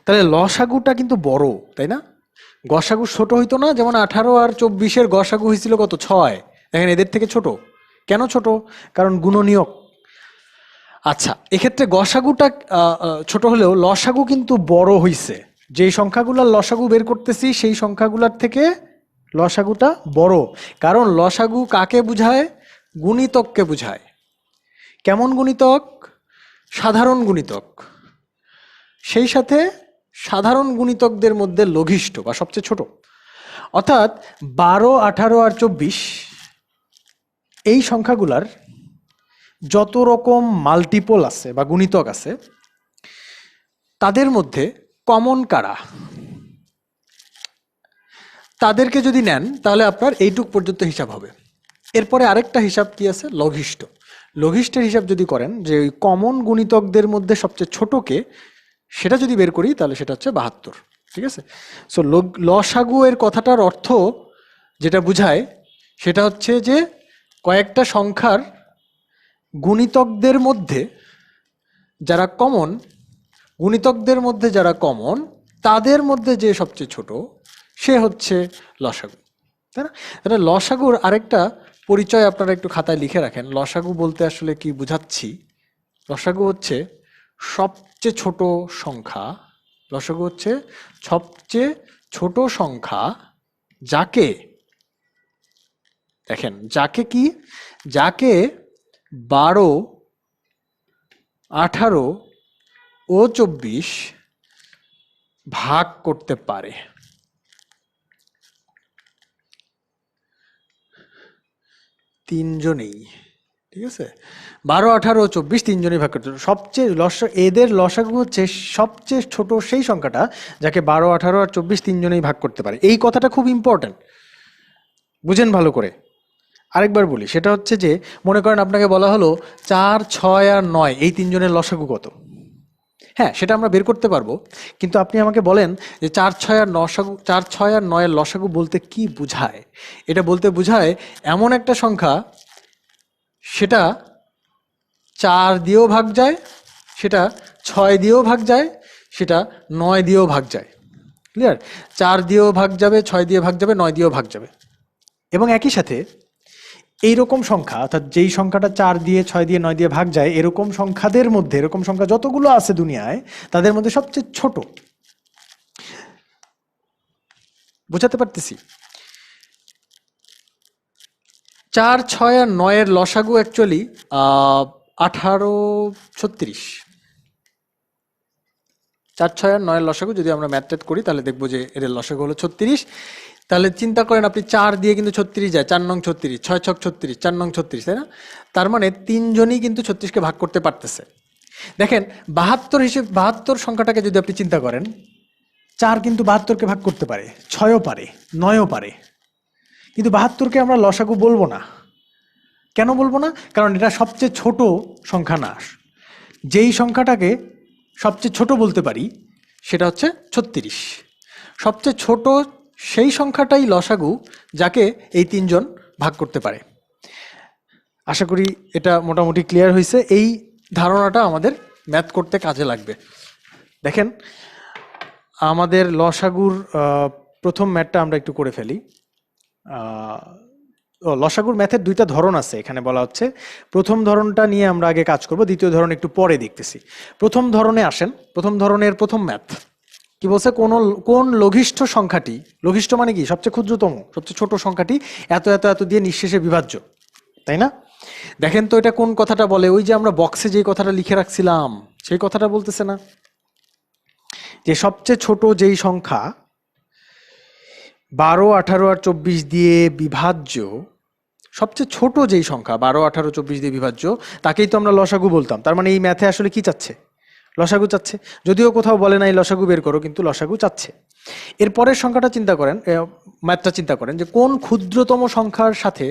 তাহলে লসাগুটা কিন্তু বড়, তাই না? গসাগু ছোট হইতো না? যেমন 18 আর 24-এর গসাগু হয়েছিল কত? 6। দেখেন এদের থেকে ছোট। কেন ছোট? কারণ গুণনীয়ক। আচ্ছা, এক্ষেত্রে গসাগুটা ছোট হলেও লসাগু কিন্তু বড় হইছে। যেই সংখ্যাগুলোর লসাগু বের করতেছি সেই সংখ্যাগুলোর থেকে লসাগুটা বড়। কারণ লসাগু কাকে বুঝায়? গুণিতককে বুঝায়। কেমন গুণিতক? সাধারণ গুণিতক। সেই সাথে সাধারণ গুণিতকদের মধ্যে লঘিষ্ঠ বা সবচেয়ে ছোট। অর্থাৎ 12 18 আর 24 এই সংখ্যাগুলার যত রকম মাল্টিপল আছে বা গুণিতক আছে তাদের মধ্যে কমন কারা, তাদেরকে যদি নেন তাহলে আপনার এইটুক পর্যন্ত হিসাব হবে। এরপরে আরেকটা হিসাব কি আছে? লঘিষ্ঠ। লঘিষ্ঠের হিসাব যদি করেন যে ওই কমন গুণিতকদের মধ্যে সবচেয়ে ছোটকে, সেটা যদি বের করি তাহলে সেটা হচ্ছে 72। ঠিক আছে? সো লসাগু এর কথাটার অর্থ যেটা বুঝায় সেটা হচ্ছে যে কয়েকটা সংখ্যার গুণিতকদের মধ্যে যারা কমন, গুণিতকদের মধ্যে যারা কমন তাদের মধ্যে যে সবচেয়ে ছোট সে হচ্ছে লসাগু, তাই না? তাহলে লসাগুর আরেকটা পরিচয় আপনারা একটু খাতায় লিখে রাখেন। লসাগু বলতে আসলে কি বুঝাচ্ছি? লসাগু হচ্ছে সবচেয়ে ছোট সংখ্যা। লসাগু হচ্ছে সবচেয়ে ছোট সংখ্যা যাকে, দেখেন যাকে কি, যাকে 12 18 ও 24 ভাগ করতে পারে। তিনজনেই, ঠিক আছে? 12 18 ও 24 তিনজনেই ভাগ করতে পারে। সবচেয়ে এদের লসাগু হচ্ছে সবচেয়ে ছোট সেই সংখ্যাটা যাকে 12 18 আর 24 তিনজনেই ভাগ করতে পারে। এই কথাটা খুব ইম্পর্টেন্ট, বুঝেন ভালো করে। আরেকবার বলি, সেটা হচ্ছে যে মনে করেন আপনাকে বলা হলো 4 6 আর 9 এই তিনজনের লসাগু কত? হ্যাঁ, সেটা আমরা বের করতে পারবো, কিন্তু আপনি আমাকে বলেন যে 4 6 আর 9 এর লসাগু বলতে কি বুঝায়? এটা বলতে বুঝায় এমন একটা সংখ্যা সেটা 4 দিয়েও ভাগ যায়, সেটা 6 দিয়েও ভাগ যায়, সেটা 9 দিয়েও ভাগ যায়। ক্লিয়ার? 4 দিয়েও ভাগ যাবে, 6 দিয়ে ভাগ যাবে, 9 দিয়েও ভাগ যাবে। এবং একই সাথে এইরকম সংখ্যা, অর্থাৎ যেই সংখ্যাটা 4 দিয়ে 6 দিয়ে 9 দিয়ে ভাগ যায়, এরকম সংখ্যাদের মধ্যে, এরকম সংখ্যা যতগুলো আছে দুনিয়ায় তাদের মধ্যে সবচেয়ে ছোট। বুঝাতে পারতেছি? 4 6 আর 9 এর লসাগু অ্যাকচুয়ালি 18 36। 4 6 আর 9 এর লসাগু যদি আমরা ম্যাথ করি তাহলে দেখবো যে এর লসাগু হলো 36। তাহলে চিন্তা করেন আপনি 4 দিয়ে কিন্তু 36 যায়, 4 নং 36, 6 6 36, 4 নং 36, তাই না? তার মানে তিনজনই কিন্তু 36কে ভাগ করতে পারতেছে। দেখেন 72 সংখ্যাটাকে যদি আপনি চিন্তা করেন, 4 কিন্তু 72কে ভাগ করতে পারে, 6ও পারে, 9ও পারে, কিন্তু 72কে আমরা লসাগু বলবো না। কেন বলবো না? কারণ এটা সবচেয়ে ছোট সংখ্যা না। যেই সংখ্যাটাকে সবচেয়ে ছোট বলতে পারি সেটা হচ্ছে 36। সবচেয়ে ছোট সেই সংখ্যাটাই লসাগু যাকে এই তিনজন ভাগ করতে পারে। আশা করি এটা মোটামুটি ক্লিয়ার হয়েছে। এই ধারণাটা আমাদের ম্যাথ করতে কাজে লাগবে। দেখেন আমাদের লসাগুর প্রথম ম্যাথটা আমরা একটু করে ফেলি। লসাগুর ম্যাথের দুইটা ধরন আছে এখানে বলা হচ্ছে। প্রথম ধরনটা নিয়ে আমরা আগে কাজ করব, দ্বিতীয় ধরন একটু পরে দেখতেছি। প্রথম ধরনে আসেন। প্রথম ধরনের প্রথম ম্যাথ কি বলছে, কোন লঘিষ্ঠ সংখ্যাটি, লঘিষ্ঠ মানে কি সবচেয়ে ক্ষুদ্রতম সবচেয়ে ছোট সংখ্যাটি এত এত এত দিয়ে নিঃশেষে বিভাজ্য, তাই না? দেখেন তো এটা কোন কথাটা বলে, ওই যে আমরা বক্সে যে কথাটা লিখে রাখছিলাম সেই কথাটা বলতেছে না, যে সবচেয়ে ছোট যেই সংখ্যা 12, 18 আর 24 দিয়ে বিভাজ্য, সবচেয়ে ছোট যেই সংখ্যা 12, 18, 24 দিয়ে বিভাজ্য তাকেই তো আমরা লসাগু বলতাম। তার মানে এই ম্যাথে আসলে কি চাচ্ছে, লসাগু চাচ্ছে। যদিও কোথাও বলে নাই লসাগু বের করো, কিন্তু লসাগু চাচ্ছে। এরপরের সংখ্যাটা চিন্তা করেন, ম্যাথটা চিন্তা করেন যে কোন ক্ষুদ্রতম সংখ্যার সাথে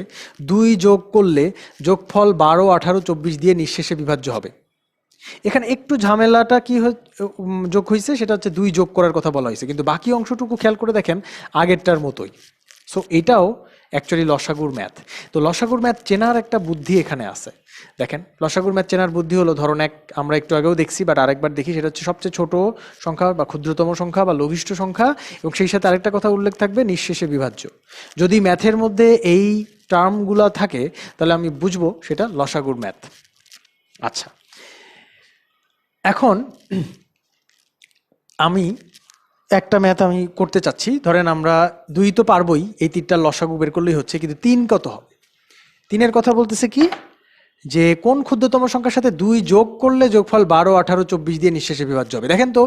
2 যোগ করলে যোগফল 12, 18, 24 দিয়ে নিঃশেষে বিভাজ্য হবে। এখানে একটু ঝামেলাটা কি যোগ হয়েছে, সেটা হচ্ছে 2 যোগ করার কথা বলা হয়েছে, কিন্তু বাকি অংশটুকু খেয়াল করে দেখেন আগেরটার মতোই। সো এটাও অ্যাকচুয়ালি লসাগুর ম্যাথ। তো লসাগুর ম্যাথ চেনার একটা বুদ্ধি এখানে আছে। দেখেন লসাগুর ম্যাথ চেনার বুদ্ধি হলো, ধরুন আমরা একটু আগেও দেখছি বাট আরেকবার দেখি, সেটা হচ্ছে সবচেয়ে ছোট সংখ্যা বা ক্ষুদ্রতম সংখ্যা বা লঘিষ্ঠ সংখ্যা, এবং সেই সাথে আরেকটা কথা উল্লেখ থাকবে নিঃশেষে বিভাজ্য। যদি ম্যাথের মধ্যে এই টার্মগুলা থাকে তাহলে আমি বুঝবো সেটা লসাগুর ম্যাথ। আচ্ছা, এখন আমি একটা ম্যাথ আমি করতে চাচ্ছি। ধরেন আমরা 2 তো পারবোই, এই 3টার লসাগু বের করলেই হচ্ছে, কিন্তু 3 কত হবে? 3-এর কথা বলতেছে কি, যে কোন ক্ষুদ্রতম সংখ্যার সাথে 2 যোগ করলে যোগফল 12, 18, 24 দিয়ে নিঃশেষে বিভাজ্য হবে। দেখেন তো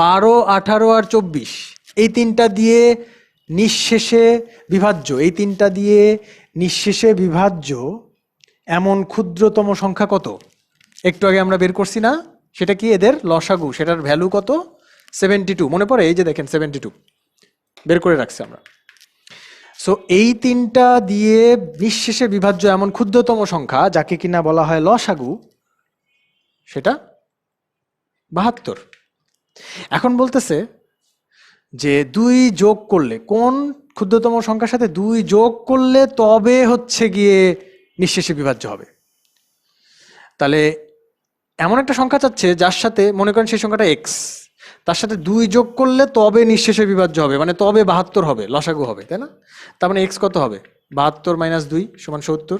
12, 18 আর 24 এই 3টা দিয়ে নিঃশেষে বিভাজ্য, এই 3টা দিয়ে নিঃশেষে বিভাজ্য এমন ক্ষুদ্রতম সংখ্যা কত? একটু আগে আমরা বের করছি না, সেটা কি এদের লসাগু, সেটার ভ্যালু কত? 72। মনে পড়ে? এই যে দেখেন 72 বের করে রাখছি আমরা। সো এই 3টা দিয়ে নিঃশেষে বিভাজ্য এমন ক্ষুদ্রতম সংখ্যা যাকে কিনা বলা হয় লসাগু, সেটা 72। এখন বলতেছে যে 2 যোগ করলে, কোন ক্ষুদ্রতম সংখ্যার সাথে 2 যোগ করলে তবে হচ্ছে গিয়ে নিঃশেষে বিভাজ্য হবে। তাহলে এমন একটা সংখ্যা চাচ্ছে যার সাথে, মনে করেন সেই সংখ্যাটা এক্স, তার সাথে 2 যোগ করলে তবে নিঃশেষে বিভাজ্য হবে, মানে তবে 72 হবে, লসাগু হবে, তাই না? তার মানে এক্স কত হবে? 72 - 2 = 70।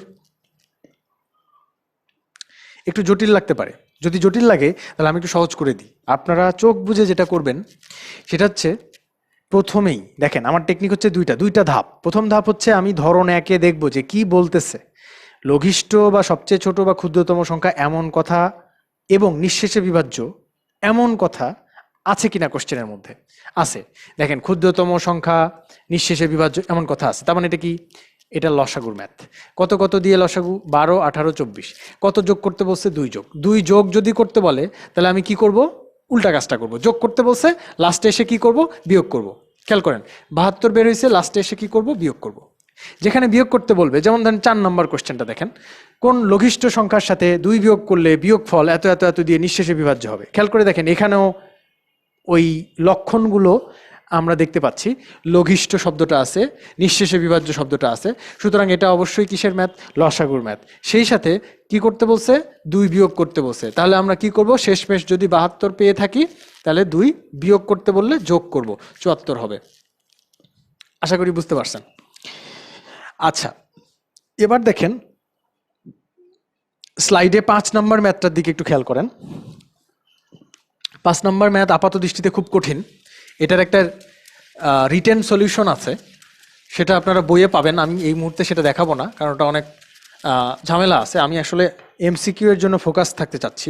একটু জটিল লাগতে পারে, যদি জটিল লাগে তাহলে আমি একটু সহজ করে দিই। আপনারা চোখ বুঝে যেটা করবেন সেটা হচ্ছে, প্রথমেই দেখেন আমার টেকনিক হচ্ছে দুইটা ধাপ। প্রথম ধাপ হচ্ছে আমি ধরন 1-এ দেখব যে কি বলতেছে, লঘিষ্ঠ বা সবচেয়ে ছোট বা ক্ষুদ্রতম সংখ্যা এমন কথা এবং নিঃশেষে বিভাজ্য এমন কথা আছে কিনা কোশ্চেনের মধ্যে। আছে, দেখেন ক্ষুদ্রতম সংখ্যা নিঃশেষে বিভাজ্য এমন কথা আছে, তার মানে এটা কি? এটা লসাগুর ম্যাথ। কত কত দিয়ে লসাগু? 12, 18, 24। কত যোগ করতে বলছে? 2 যোগ যদি করতে বলে তাহলে আমি কি করব? উল্টা কাজটা করব। যোগ করতে বলছে, লাস্টে এসে কি করব? বিয়োগ করব। খেয়াল করেন 72 বের হয়েছে, লাস্টে এসে কি করব? বিয়োগ করব। যেখানে বিয়োগ করতে বলবে, যেমন ধরেন 4 নম্বর কোশ্চেনটা দেখেন, কোন লঘিষ্ঠ সংখ্যার সাথে 2 বিয়োগ করলে বিয়োগফল এত এত এত দিয়ে নিঃশেষে বিভাজ্য হবে। খেয়াল করে দেখেন এখানেও ওই লক্ষণগুলো আমরা দেখতে পাচ্ছি, লঘিষ্ঠ শব্দটা আছে, নিঃশেষে বিভাজ্য শব্দটা আছে। সুতরাং এটা অবশ্যই কিসের ম্যাথ? লসাগুর ম্যাথ। সেই সাথে কি করতে বলছে? 2 বিয়োগ করতে বলছে। তাহলে আমরা কি করব? শেষমেশ যদি 72 পেয়ে থাকি তাহলে 2 বিয়োগ করতে বললে যোগ করব, 74 হবে। আশা করি বুঝতে পারছেন। আচ্ছা, এবার দেখেন স্লাইডে 5 নম্বর ম্যাথটার দিকে একটু খেয়াল করেন। 5 নম্বর ম্যাথ আপাত দৃষ্টিতে খুব কঠিন। এটার একটা রিটেন সলিউশন আছে, সেটা আপনারা বইয়ে পাবেন। আমি এই মুহূর্তে সেটা দেখাবো না, কারণ ওটা অনেক ঝামেলা আছে। আমি আসলে এমসিকিউ এর জন্য ফোকাস থাকতে চাচ্ছি।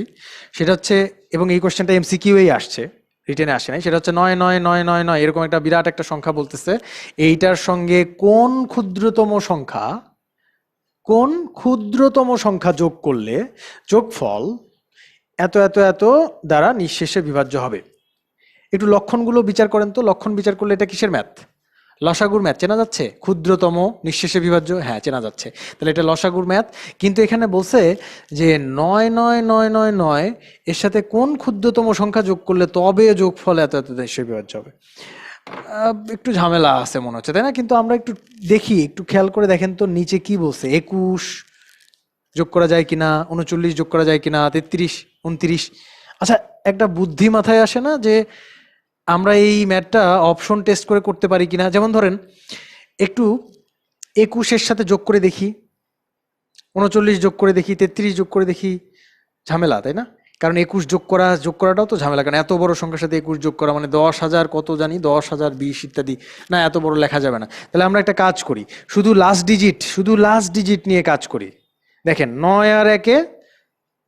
সেটা হচ্ছে, এবং এই কোশ্চেনটা এমসিকিউই আসছে, রিটেনে আসে নাই। সেটা হচ্ছে 9, 9, 9, 9, 9 এরকম একটা বিরাট একটা সংখ্যা বলতেছে, এইটার সঙ্গে কোন ক্ষুদ্রতম সংখ্যা যোগ করলে যোগফল এত এত এত দ্বারা নিঃশেষে বিভাজ্য হবে। একটু লক্ষণগুলো বিচার করেন তো। লক্ষণ বিচার করলে এটা কিসের ম্যাথ? লসাগুর ম্যাথ। চেনা যাচ্ছে? ক্ষুদ্রতম নিঃশেষে বিভাজ্য, হ্যাঁ চেনা যাচ্ছে। তাহলে এটা লসাগুর ম্যাথ। কিন্তু এখানে বলছে যে 9, 9, 9, 9, 9 এর সাথে কোন ক্ষুদ্রতম সংখ্যা যোগ করলে তবে যোগফল এত এত নিঃশেষে বিভাজ্য হবে। একটু ঝামেলা আছে মনে হচ্ছে, তাই না? কিন্তু আমরা একটু দেখি, একটু খেয়াল করে দেখেন তো নিচে কি বলছে। 21 যোগ করা যায় কিনা, 39 যোগ করা যায় কিনা, 33, 29। আচ্ছা, একটা বুদ্ধি মাথায় আসে না যে আমরা এই ম্যাথটা অপশন টেস্ট করে করতে পারি কিনা? যেমন ধরেন একটু 21-এর সাথে যোগ করে দেখি, 39 যোগ করে দেখি, 33 যোগ করে দেখি। ঝামেলা, তাই না? কারণ 21 যোগ করাটাও তো ঝামেলা, কারণ এত বড় সংখ্যার সাথে 21 যোগ করা মানে 10,000 কত জানি, 10,000, 20 ইত্যাদি। না, এত বড় লেখা যাবে না। তাহলে আমরা একটা কাজ করি, শুধু লাস্ট ডিজিট নিয়ে কাজ করি। দেখেন 9 আর 1-এ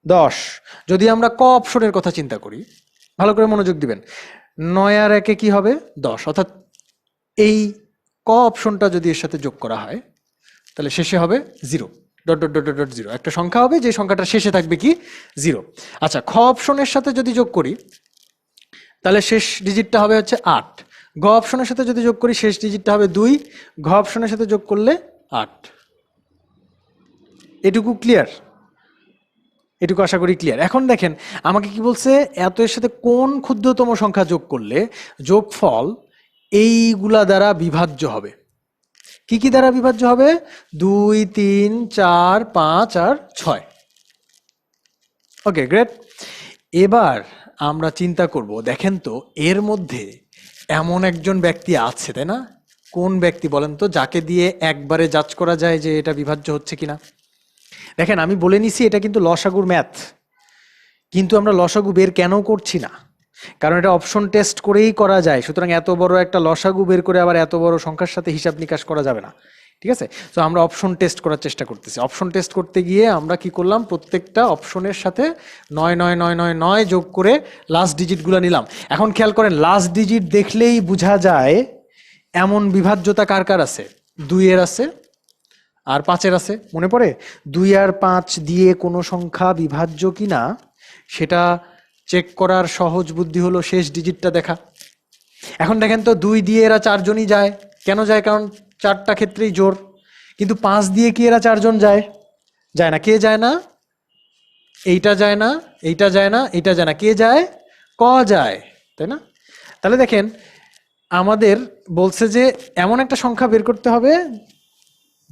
10। যদি আমরা ক অপশনের কথা চিন্তা করি, ভালো করে মনোযোগ দিবেন। 9 আর 1-এ কি হবে? 10। অর্থাৎ এই ক অপশনটা যদি এর সাথে যোগ করা হয় তাহলে শেষে হবে 0, ডট ডট ডট ডট 0। একটা সংখ্যা হবে, যে সংখ্যাটা শেষে থাকবে কি? 0। আচ্ছা, খ অপশনের সাথে যদি যোগ করি তাহলে শেষ ডিজিটটা হবে হচ্ছে 8। গ অপশনের সাথে যদি যোগ করি শেষ ডিজিটটা হবে 2। ঘ অপশনের সাথে যোগ করলে 8। এটুকু ক্লিয়ার? এটুকু আশা করি ক্লিয়ার। এখন দেখেন আমাকে কি বলছে, এত এর সাথে কোন ক্ষুদ্রতম সংখ্যা যোগ করলে যোগফল এইগুলা দ্বারা বিভাজ্য হবে। কি কি দ্বারা বিভাজ্য হবে? 2, 3, 4, 5 আর 6। ওকে, গ্রেট। এবার আমরা চিন্তা করব, দেখেন তো এর মধ্যে এমন একজন ব্যক্তি আছে, তাই না? কোন ব্যক্তি বলেন তো, যাকে দিয়ে একবারে যাচ করা যায় যে এটা বিভাজ্য হচ্ছে কিনা? দেখেন আমি বলে নিছি এটা কিন্তু লসাগুর ম্যাথ, কিন্তু আমরা লসাগু বের কেন করছি না? কারণ এটা অপশন টেস্ট করেই করা যায়। সুতরাং এত বড় একটা লসাগু বের করে আবার এত বড় সংখ্যার সাথে হিসাব নিকাশ করা যাবে না। ঠিক আছে? তো আমরা অপশন টেস্ট করার চেষ্টা করতেছি। অপশন টেস্ট করতে গিয়ে আমরা কি করলাম, প্রত্যেকটা অপশনের সাথে 9 9 9 9 9 যোগ করে লাস্ট ডিজিটগুলো নিলাম। এখন খেয়াল করেন, লাস্ট ডিজিট দেখলেই বোঝা যায় এমন বিভাজ্যতা কার কার আছে। 2 এর আছে আর 5-এর আছে। মনে পড়ে? 2 আর 5 দিয়ে কোনো সংখ্যা বিভাজ্য কিনা সেটা চেক করার সহজ বুদ্ধি হলো শেষ ডিজিটটা দেখা। এখন দেখেন তো 2 দিয়ে এরা 4 জনই যায়। কেন যায়? কারণ 4টা ক্ষেত্রেই জোর। কিন্তু 5 দিয়ে কি এরা 4 জন যায়? যায় না। কে যায় না? এইটা যায় না, এইটা যায় না, এইটা যায় না। কে যায়? ক যায়, তাই না? তাহলে দেখেন আমাদের বলছে যে এমন একটা সংখ্যা বের করতে হবে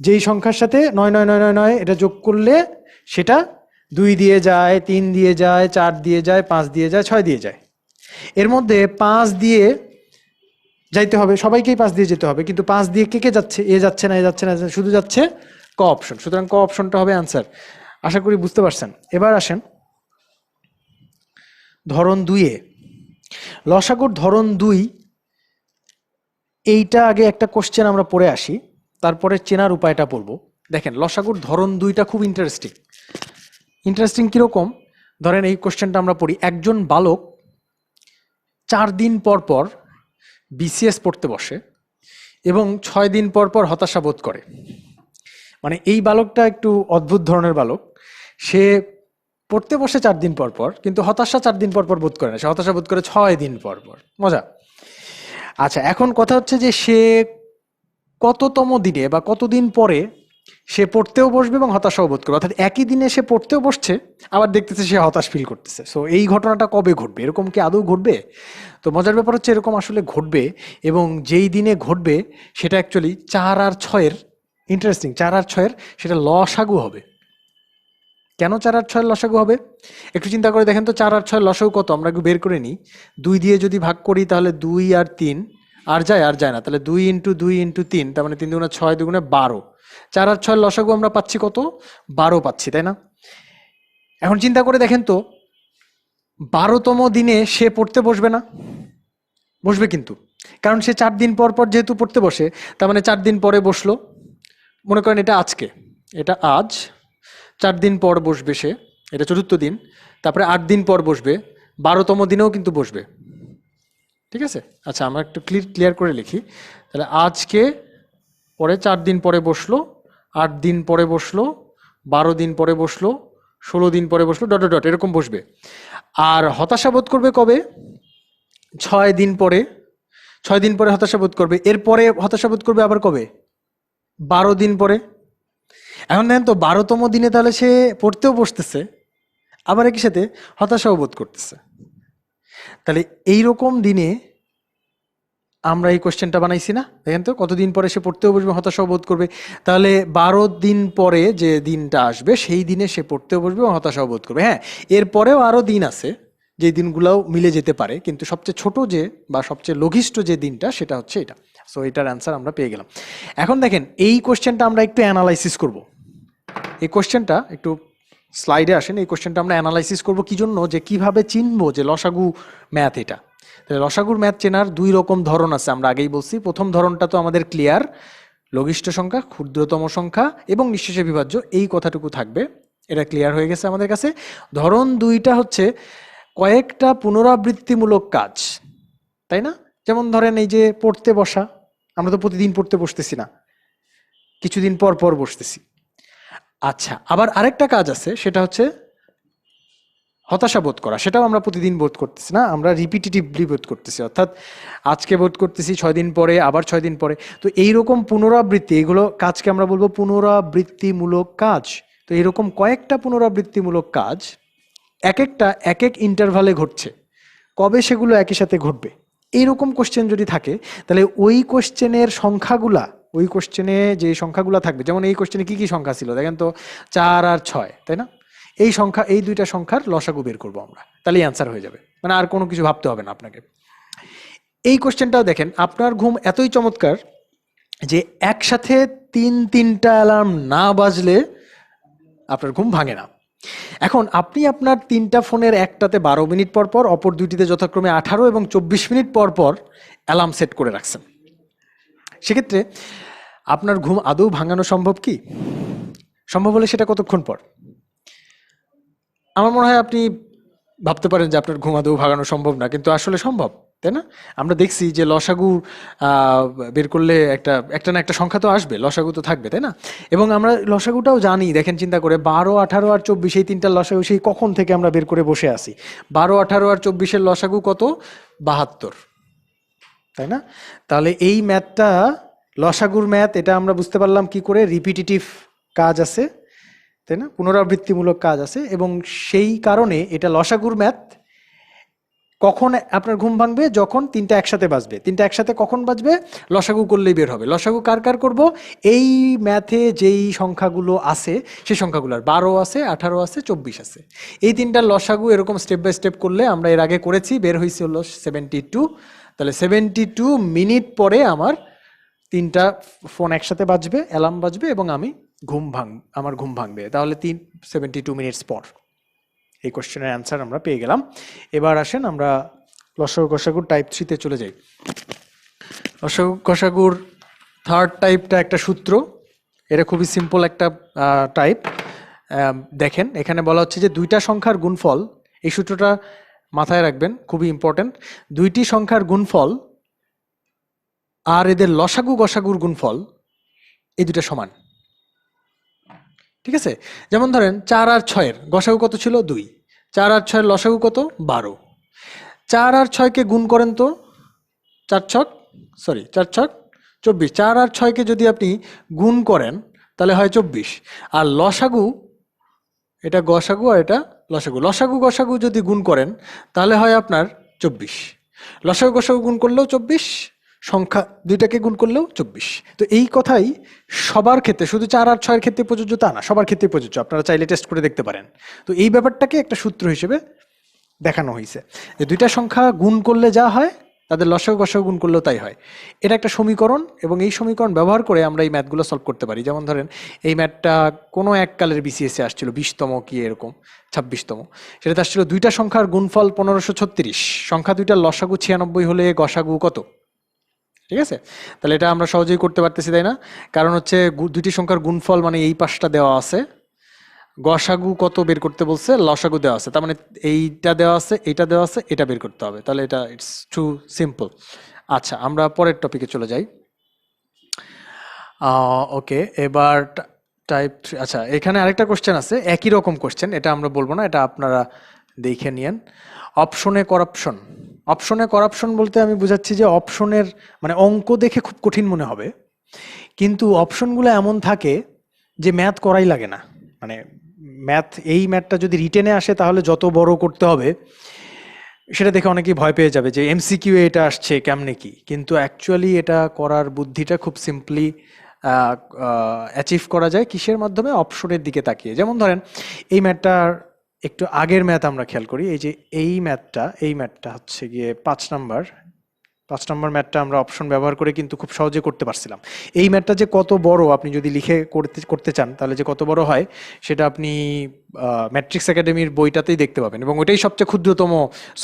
যেই সংখ্যার সাথে 9 9 9 9 9 এটা যোগ করলে সেটা 2 দিয়ে যায়, 3 দিয়ে যায়, 4 দিয়ে যায়, 5 দিয়ে যায়, 6 দিয়ে যায়। এর মধ্যে 5 দিয়ে যাইতে হবে, সবাইকেই 5 দিয়ে যেতে হবে, কিন্তু 5 দিয়ে কে কে যাচ্ছে? এ যাচ্ছে না, এ যাচ্ছে না, শুধু যাচ্ছে ক অপশন। সুতরাং ক অপশনটা হবে অ্যান্সার। আশা করি বুঝতে পারছেন। এবার আসেন ধরন 2-এ। লসাগুর ধরন 2, এইটা আগে একটা কোশ্চেন আমরা পড়ে আসি, তারপরে চেনার উপায়টা পড়বো। দেখেন লসাগুর ধরন 2টা খুব ইন্টারেস্টিং। ইন্টারেস্টিং কিরকম? ধরেন এই কোশ্চেনটা আমরা পড়ি। একজন বালক 4 দিন পর পর বিসিএস পড়তে বসে এবং 6 দিন পর পর হতাশা বোধ করে। মানে এই বালকটা একটু অদ্ভুত ধরনের বালক। সে পড়তে বসে 4 দিন পর পর, কিন্তু হতাশা 4 দিন পর পর বোধ করে না, সে হতাশা বোধ করে 6 দিন পর পর। মজা। আচ্ছা, এখন কথা হচ্ছে যে সে কততম দিনে বা কতদিন পরে সে পড়তেও বসবে এবং হতাশাও বোধ করবে। অর্থাৎ একই দিনে সে পড়তেও বসছে, আবার দেখতেছে সে হতাশ ফিল করতেছে। সো এই ঘটনাটা কবে ঘটবে? এরকম কি আদৌ ঘটবে? তো মজার ব্যাপার হচ্ছে এরকম আসলে ঘটবে, এবং যেই দিনে ঘটবে সেটা অ্যাকচুয়ালি 4 আর 6-এর, ইন্টারেস্টিং, 4 আর 6-এর সেটা লসাগু হবে। কেন 4 আর 6-এর লসাগু হবে? একটু চিন্তা করে দেখেন তো, 4 আর 6-এর লসাগু কত আমরা একটু বের করে নিই। 2 দিয়ে যদি ভাগ করি তাহলে 2 আর 3, আর যায় না, তাহলে 2 ইন্টু 2 ইন্টু 3, তার মানে 3 দুগুণে 6, 2 12। 4 আর 6-এর লসাগু আমরা পাচ্ছি কত? 12 পাচ্ছি, তাই না? এখন চিন্তা করে দেখেন তো, 12তম দিনে সে পড়তে বসবে না? বসবে কিন্তু, কারণ সে 4 দিন পর পর যেহেতু পড়তে বসে, তার মানে 4 দিন পরে বসলো। মনে করেন এটা আজকে, এটা আজ, 4 দিন পর বসবে সে, এটা চতুর্থ দিন, তারপরে 8 দিন পর বসবে, 12তম দিনেও কিন্তু বসবে। ঠিক আছে? আচ্ছা, আমরা একটু ক্লিয়ার করে লিখি। তাহলে আজকে পরে 4 দিন পরে বসলো, 8 দিন পরে বসলো, 12 দিন পরে বসলো, 16 দিন পরে বসলো, ডট ডট ডট এরকম বসবে। আর হতাশা বোধ করবে কবে? 6 দিন পরে। 6 দিন পরে হতাশা বোধ করবে। এরপরে হতাশা বোধ করবে আবার কবে? 12 দিন পরে। এখন দেখেন তো 12তম দিনে তাহলে সে পড়তেও বসতেছে, আবার একই সাথে হতাশাও বোধ করতেছে। তাহলে এইরকম দিনে আমরা এই কোশ্চেনটা বানাইছি না, দেখেন তো কতদিন পরে সে পড়তেও বসবে, হতাশাও বোধ করবে। তাহলে 12 দিন পরে যে দিনটা আসবে সেই দিনে সে পড়তেও বসবে এবং হতাশাও বোধ করবে। হ্যাঁ, এরপরেও আরো দিন আছে যে দিনগুলোও মিলে যেতে পারে, কিন্তু সবচেয়ে ছোট যে বা সবচেয়ে লঘিষ্ঠ যে দিনটা সেটা হচ্ছে এটা। সো এটার অ্যান্সার আমরা পেয়ে গেলাম। এখন দেখেন এই কোশ্চেনটা আমরা একটু অ্যানালাইসিস করব। এই কোশ্চেনটা একটু স্লাইডে আসেন। এই কোশ্চেনটা আমরা অ্যানালাইসিস করব কি জন্য, যে কিভাবে চিনবো যে লসাগু ম্যাথ এটা। তাহলে লসাগুর ম্যাথ চেনার দুই রকম ধরন আছে, আমরা আগেই বলছি। প্রথম ধরনটা তো আমাদের ক্লিয়ার, লঘিষ্ঠ সংখ্যা, ক্ষুদ্রতম সংখ্যা এবং নিঃশেষে বিভাজ্য, এই কথাটুকু থাকবে, এটা ক্লিয়ার হয়ে গেছে আমাদের কাছে। ধরন দুইটা হচ্ছে কয়েকটা পুনরাবৃত্তিমূলক কাজ, তাই না? যেমন ধরেন এই যে পড়তে বসা, আমরা তো প্রতিদিন পড়তে বসতেছি না, কিছুদিন পর পর বসতেছি। আচ্ছা, আবার আরেকটা কাজ আছে, সেটা হচ্ছে হতাশা বোধ করা। সেটাও আমরা প্রতিদিন বোধ করতেছি না, আমরা রিপিটিটিভলি বোধ করতেছি, অর্থাৎ আজকে বোধ করতেছি, 6 দিন পরে, আবার 6 দিন পরে। তো এইরকম পুনরাবৃত্তি, এগুলো কাজকে আমরা বলবো পুনরাবৃত্তিমূলক কাজ। তো এরকম কয়েকটা পুনরাবৃত্তিমূলক কাজ এক একটা এক এক ইন্টারভালে ঘটছে। কবে সেগুলো একই সাথে ঘটবে, এইরকম কোশ্চেন যদি থাকে, তাহলে ওই কোশ্চেনের সংখ্যাগুলা, ওই কোশ্চেনে যে সংখ্যাগুলা থাকবে, যেমন এই কোশ্চেনে কি কি সংখ্যা ছিল দেখেন তো, 4 আর 6, তাই না? এই সংখ্যা, এই দুইটা সংখ্যার লসাগু বের করবো আমরা, তাহলেই অ্যান্সার হয়ে যাবে, মানে আর কোনো কিছু ভাবতে হবে না আপনাকে। এই কোশ্চেনটাও দেখেন, আপনার ঘুম এতই চমৎকার যে একসাথে তিনটা অ্যালার্ম না বাজলে আপনার ঘুম ভাঙে না। এখন আপনি আপনার তিনটা ফোনের একটাতে 12 মিনিট পর পর, অপর দুইটিতে যথাক্রমে 18 এবং 24 মিনিট পর পর অ্যালার্ম সেট করে রাখছেন। সেক্ষেত্রে আপনার ঘুম আদৌ ভাঙানো সম্ভব কি? সম্ভব হলে সেটা কতক্ষণ পর? আমার মনে হয় আপনি ভাবতে পারেন যে আপনার ঘুম আদৌ ভাঙানো সম্ভব না, কিন্তু আসলে সম্ভব, তাই না? আমরা দেখছি যে লসাগু বের করলে একটা না একটা সংখ্যা তো আসবে, লসাগু তো থাকবে, তাই না? এবং আমরা লসাগুটাও জানি, দেখেন চিন্তা করে, 12, 18 আর 24, এই তিনটার লসাগু সেই কখন থেকে আমরা বের করে বসে আছি। 12, 18 আর 24-এর লসাগু কত? 72, তাই না? তাহলে এই ম্যাথটা, লসাগুর ম্যাথ, এটা আমরা বুঝতে পারলাম কি করে, রিপিটিটিভ কাজ আছে, তাই না? পুনরাবৃত্তিমূলক কাজ আছে, এবং সেই কারণে এটা লসাগুর ম্যাথ। কখন আপনার ঘুম ভাঙবে? যখন তিনটা একসাথে বাজবে। তিনটা একসাথে কখন বাজবে? লসাগু করলেই বের হবে। লসাগু কার কার করব? এই ম্যাথে যেই সংখ্যাগুলো আছে সেই সংখ্যাগুলোর 12 আছে, 18 আছে, 24 আছে, এই তিনটার লসাগু এরকম স্টেপ বাই স্টেপ করলে, আমরা এর আগে করেছি, বের হয়েছে হলো 72। তাহলে 72 মিনিট পরে আমার তিনটা ফোন একসাথে বাজবে, অ্যালার্ম বাজবে, এবং আমার ঘুম ভাঙবে। তাহলে 72 মিনিটস পর। এই কোশ্চেনের অ্যান্সার আমরা পেয়ে গেলাম। এবার আসেন আমরা লসাগু গসাগুর টাইপ 3-তে চলে যাই। লসাগু গসাগুর থার্ড টাইপটা একটা সূত্র, এটা খুবই সিম্পল একটা টাইপ। দেখেন এখানে বলা হচ্ছে যে দুইটা সংখ্যার গুণফল, এই সূত্রটা মাথায় রাখবেন, খুবই ইম্পর্টেন্ট। দুইটি সংখ্যার গুণফল আর এদের লসাগু গসাগুর গুণফল, এই দুটা সমান। ঠিক আছে? যেমন ধরেন 4 আর 6-এর গসাগু কত ছিল? 2। 4 আর 6-এর লসাগু কত? 12। 4 আর 6-কে গুণ করেন তো, 4 ছক 24। 4 আর 6-কে যদি আপনি গুণ করেন তাহলে হয় 24। আর লসাগু, এটা গসাগু আর এটা লসাগু, লসাগু গসাগু যদি গুণ করেন তাহলে হয় আপনার 24। লসাগু গসাগু গুণ করলেও 24, সংখ্যা দুইটাকে গুণ করলেও 24। তো এই কথাই সবার ক্ষেত্রে, শুধু 4 আর 6-এর ক্ষেত্রে প্রযোজ্য তা না, সবার ক্ষেত্রে প্রযোজ্য। আপনারা চাইলে টেস্ট করে দেখতে পারেন। তো এই ব্যাপারটাকে একটা সূত্র হিসেবে দেখানো হয়েছে, যে দুইটা সংখ্যা গুণ করলে যা হয় তাদের লসাগু গসাগু গুণ করলেও তাই হয়। এটা একটা সমীকরণ, এবং এই সমীকরণ ব্যবহার করে আমরা এই ম্যাথগুলো সলভ করতে পারি। যেমন ধরেন এই ম্যাথটা কোনো এককালের বিসিএসে আসছিল, 20তম কি এরকম 26তম, সেটাতে আসছিল দুইটা সংখ্যার গুণফল 1536, সংখ্যা দুইটার লসাগু 96 হলে গসাগু কত? ঠিক আছে? তাহলে এটা আমরা সহজেই করতে পারতেছি, তাই না? কারণ হচ্ছে দুইটি সংখ্যার গুণফল মানে এই পাশটা দেওয়া আছে, গসাগু কত বের করতে বলছে, লসাগু দেওয়া আছে, তার মানে এইটা দেওয়া আছে, এইটা দেওয়া আছে, এটা বের করতে হবে। তাহলে এটা ইটস টু সিম্পল। আচ্ছা, আমরা পরের টপিকে চলে যাই। ওকে, এবার টাইপ 3। আচ্ছা, এখানে আরেকটা কোশ্চেন আছে, একই রকম কোশ্চেন, এটা আমরা বলবো না, এটা আপনারা দেখে নিয়েন। অপশনে করাপশন। অপশনে করাপশন বলতে আমি বুঝাচ্ছি যে অপশনের মানে অঙ্ক দেখে খুব কঠিন মনে হবে, কিন্তু অপশনগুলো এমন থাকে যে ম্যাথ করাই লাগে না। মানে এই ম্যাথটা যদি রিটেনে আসে তাহলে যত বড় করতে হবে, সেটা দেখে অনেকেই ভয় পেয়ে যাবে যে এমসিকিউ এটা আসছে কেমনে কি, কিন্তু অ্যাকচুয়ালি এটা করার বুদ্ধিটা খুব সিম্পলি অ্যাচিভ করা যায় কিসের মাধ্যমে, অপশনের দিকে তাকিয়ে। যেমন ধরেন এই ম্যাথটার একটু আগের ম্যাথ আমরা খেয়াল করি, এই যে এই ম্যাথটা হচ্ছে গিয়ে 5 নম্বর ম্যাথটা আমরা অপশন ব্যবহার করে কিন্তু খুব সহজে করতে পারছিলাম। এই ম্যাথটা যে কত বড় আপনি যদি লিখে করতে চান তাহলে যে কত বড় হয় সেটা আপনি ম্যাট্রিক্স একাডেমির বইটাতেই দেখতে পাবেন, এবং ওইটাই সবচেয়ে ক্ষুদ্রতম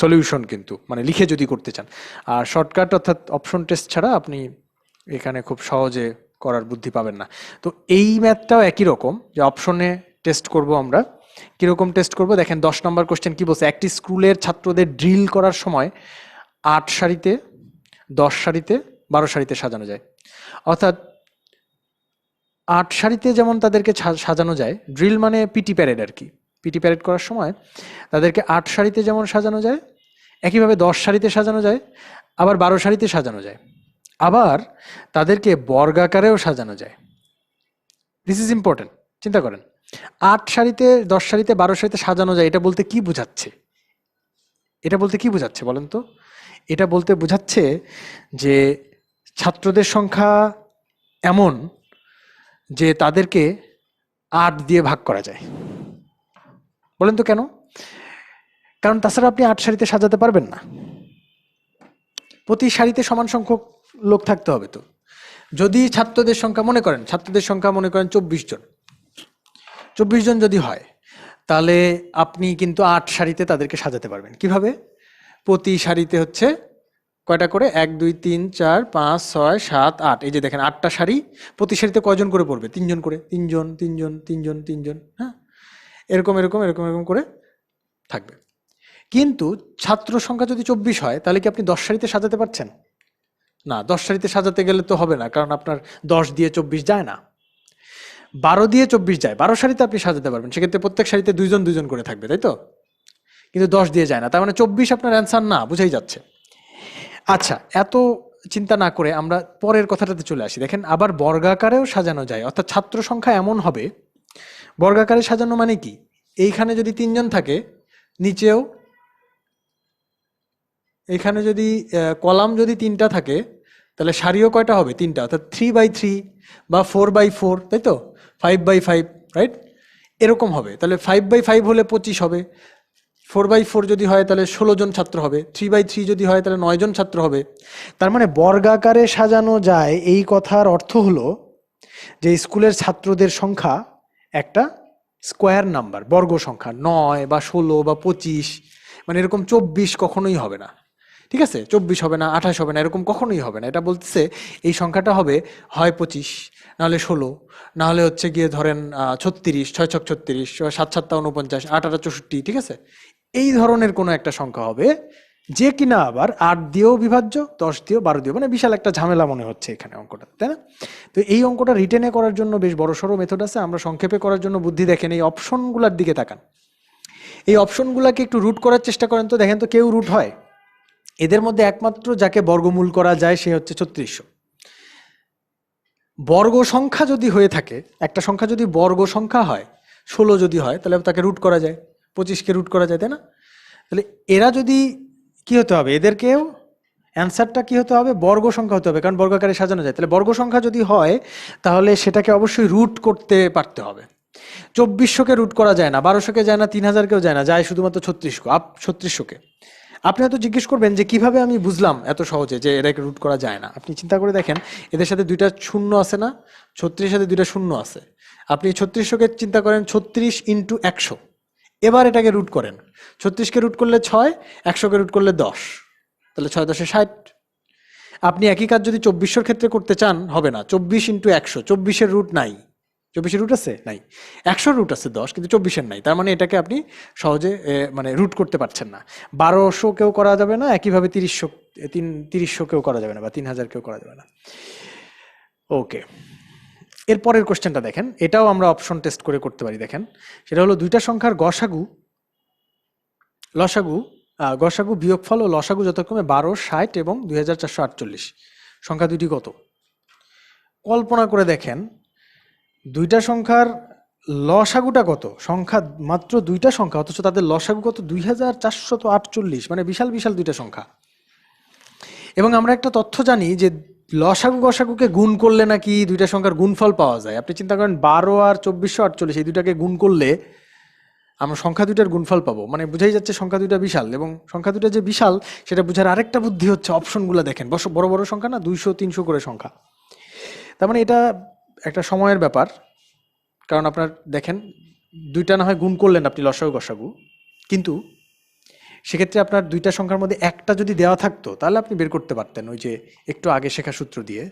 সলিউশন কিন্তু, মানে লিখে যদি করতে চান। আর শর্টকাট অর্থাৎ অপশন টেস্ট ছাড়া আপনি এখানে খুব সহজে করার বুদ্ধি পাবেন না। তো এই ম্যাথটাও একই রকম, যে অপশনে টেস্ট করব আমরা। কিরকম টেস্ট করব দেখেন, 10 নম্বর কোশ্চেন কি বলছে, একটি স্কুলের ছাত্রদের ড্রিল করার সময় 8 সারিতে, 10 সারিতে, 12 সারিতে সাজানো যায়। অর্থাৎ 8 সারিতে যেমন তাদেরকে সাজানো যায়, ড্রিল মানে পিটি প্যারেড আর কি, পিটি প্যারেড করার সময় তাদেরকে 8 সারিতে যেমন সাজানো যায়, একইভাবে 10 সারিতে সাজানো যায়, আবার 12 সারিতে সাজানো যায়, আবার তাদেরকে বর্গাকারেও সাজানো যায়। This is important. চিন্তা করেন, 8 সারিতে, 10 সারিতে, 12 সারিতে সাজানো যায়, এটা বলতে কি বোঝাচ্ছে? এটা বলতে কি বোঝাচ্ছে বলেন তো? এটা বলতে বোঝাচ্ছে যে ছাত্রদের সংখ্যা এমন যে তাদেরকে 8 দিয়ে ভাগ করা যায়। বলেন তো কেন? কারণ তাছাড়া আপনি 8 সারিতে সাজাতে পারবেন না, প্রতি সারিতে সমান সংখ্যক লোক থাকতে হবে। তো যদি ছাত্রদের সংখ্যা মনে করেন 24 জন, 24 জন যদি হয়, তাহলে আপনি কিন্তু 8 সারিতে তাদেরকে সাজাতে পারবেন। কিভাবে? প্রতি সারিতে হচ্ছে কয়টা করে, 1 2 3 4 5 6 7 8, এই যে দেখেন 8টা সারি, প্রতি সারিতে কয়জন করে পড়বে? 3 জন করে, 3 জন 3 জন 3 জন 3 জন, হ্যাঁ, এরকম এরকম এরকম এরকম করে থাকবে। কিন্তু ছাত্র সংখ্যা যদি 24 হয়, তাহলে কি আপনি 10 সারিতে সাজাতে পারছেন? না, 10 সারিতে সাজাতে গেলে তো হবে না, কারণ আপনার 10 দিয়ে 24 যায় না, 12 দিয়ে 24 যায়। 12 সারিতে আপনি সাজাতে পারবেন, সেক্ষেত্রে প্রত্যেক সারিতে 2 জন 2 জন করে থাকবে, তাই তো? কিন্তু 10 দিয়ে যায় না, তার মানে 24 আপনার অ্যান্সার না, বুঝাই যাচ্ছে। আচ্ছা, এত চিন্তা না করে আমরা পরের কথাটাতে চলে আসি। দেখেন, আবার বর্গাকারেও সাজানো যায়, অর্থাৎ ছাত্র সংখ্যা এমন হবে, বর্গাকারে সাজানো মানে কি, এইখানে যদি 3 জন থাকে, নিচেও এইখানে যদি কলাম যদি 3টা থাকে, তাহলে সারিও কয়টা হবে? 3টা, অর্থাৎ 3/3 বা 4/4, তাই তো? 5/5, রাইট? এরকম হবে। তাহলে 5/5 হলে 25 হবে, 4/4 যদি হয় তাহলে 16 জন ছাত্র হবে, 3/3 যদি হয় তাহলে 9 জন ছাত্র হবে। তার মানে বর্গাকারে সাজানো যায়, এই কথার অর্থ হলো যে স্কুলের ছাত্রদের সংখ্যা একটা স্কোয়ার নাম্বার, বর্গ সংখ্যা, 9 বা 16 বা 25, মানে এরকম 24 কখনোই হবে না। ঠিক আছে, 24 হবে না, 28 হবে না, এরকম কখনোই হবে না। এটা বলতেছে এই সংখ্যাটা হবে হয় 25, নাহলে 16, না হলে হচ্ছে গিয়ে ধরেন 36, 6 ছক 36, 7 7 49, 8 8 64, ঠিক আছে? এই ধরনের কোনো একটা সংখ্যা হবে, যে কিনা আবার 8 দিয়েও বিভাজ্য, 10 দিয়েও, 12 দিয়েও, মানে বিশাল একটা ঝামেলা মনে হচ্ছে এখানে অঙ্কটা, তাই না? তো এই অঙ্কটা রিটেনে করার জন্য বেশ বড়সড় মেথড আছে। আমরা সংক্ষেপে করার জন্য বুদ্ধি দেখেন, এই অপশনগুলোর দিকে তাকান, এই অপশনগুলোকে একটু রুট করার চেষ্টা করেন তো, দেখেন তো কেউ রুট হয়? এদের মধ্যে একমাত্র যাকে বর্গমূল করা যায় সে হচ্ছে 3600। বর্গ সংখ্যা যদি হয়ে থাকে, একটা সংখ্যা যদি বর্গ সংখ্যা হয়, 16 যদি হয়, তাহলে তাকে রুট করা যায়, 25কে রুট করা যায়, তাই না? তাহলে এরা যদি, কি হতে হবে এদেরকেও, অ্যান্সারটা কি হতে হবে? বর্গ সংখ্যা হতে হবে, কারণ বর্গাকারে সাজানো যায়। তাহলে বর্গ সংখ্যা যদি হয়, তাহলে সেটাকে অবশ্যই রুট করতে পারতে হবে। 2400কে রুট করা যায় না, 1200কে যায় না, 3000কেও যায় না, যায় শুধুমাত্র 3600কে। আপনি হয়তো জিজ্ঞেস করবেন যে কিভাবে আমি বুঝলাম এত সহজে যে এটাকে রুট করা যায় না। আপনি চিন্তা করে দেখেন, এদের সাথে 2টা শূন্য আছে না, 36 সাথে 2টা শূন্য আছে। আপনি 3600কে চিন্তা করেন 36 ইন্টু 100, এবার এটাকে রুট করেন। 36কে রুট করলে 6, 100কে রুট করলে 10, তাহলে 6 10 60। আপনি একই কাজ যদি 2400 ক্ষেত্রে করতে চান, হবে না। 24 ইন্টু 100, 24-এর রুট নাই। 24-এর রুট আছে? নাই। 100-র রুট আছে 10, কিন্তু 24-এর নাই। তার মানে এটাকে আপনি সহজে মানে রুট করতে পারছেন না। 1200-কেও করা যাবে না, একইভাবে 3000-কেও করা যাবে না, বা 3000-কেও করা যাবে না। ওকে, এর পরের কোশ্চেনটা দেখেন, এটাও আমরা অপশন টেস্ট করে করতে পারি। দেখেন, সেটা হলো দুইটা সংখ্যার গসাগু, লসাগু, গসাগু, বিয়োগফল ও লসাগু যথাক্রমে 12, 60 এবং 2448। সংখ্যা দুইটি কত? কল্পনা করে দেখেন, দুইটা সংখ্যার লসাগুটা কত? সংখ্যা মাত্র দুইটা সংখ্যা, অথচ তাদের লসাগু কত? 2448, মানে বিশাল বিশাল দুইটা সংখ্যা। এবং আমরা একটা তথ্য জানি যে লসাগু গসাগুকে গুণ করলে নাকি দুইটা সংখ্যার গুণফল পাওয়া যায়। আপনি চিন্তা করেন 12 আর 2448 এই দুইটাকে গুণ করলে আমরা সংখ্যা দুইটার গুণফল পাবো, মানে বুঝাই যাচ্ছে সংখ্যা দুইটা বিশাল। এবং সংখ্যা দুইটা যে বিশাল সেটা বোঝার আরেকটা বুদ্ধি হচ্ছে অপশনগুলো দেখেন, বড় বড় সংখ্যা না, 200 300 করে সংখ্যা। তার মানে এটা একটা সময়ের ব্যাপার, কারণ আপনার দেখেন দুইটা না হয় গুণ করলেন আপনি লসাগু গসাগু, কিন্তু সেক্ষেত্রে আপনার দুইটা সংখ্যার মধ্যে একটা যদি দেওয়া থাকতো তাহলে আপনি বের করতে পারতেন ওই যে একটু আগে শেখা সূত্র দিয়ে,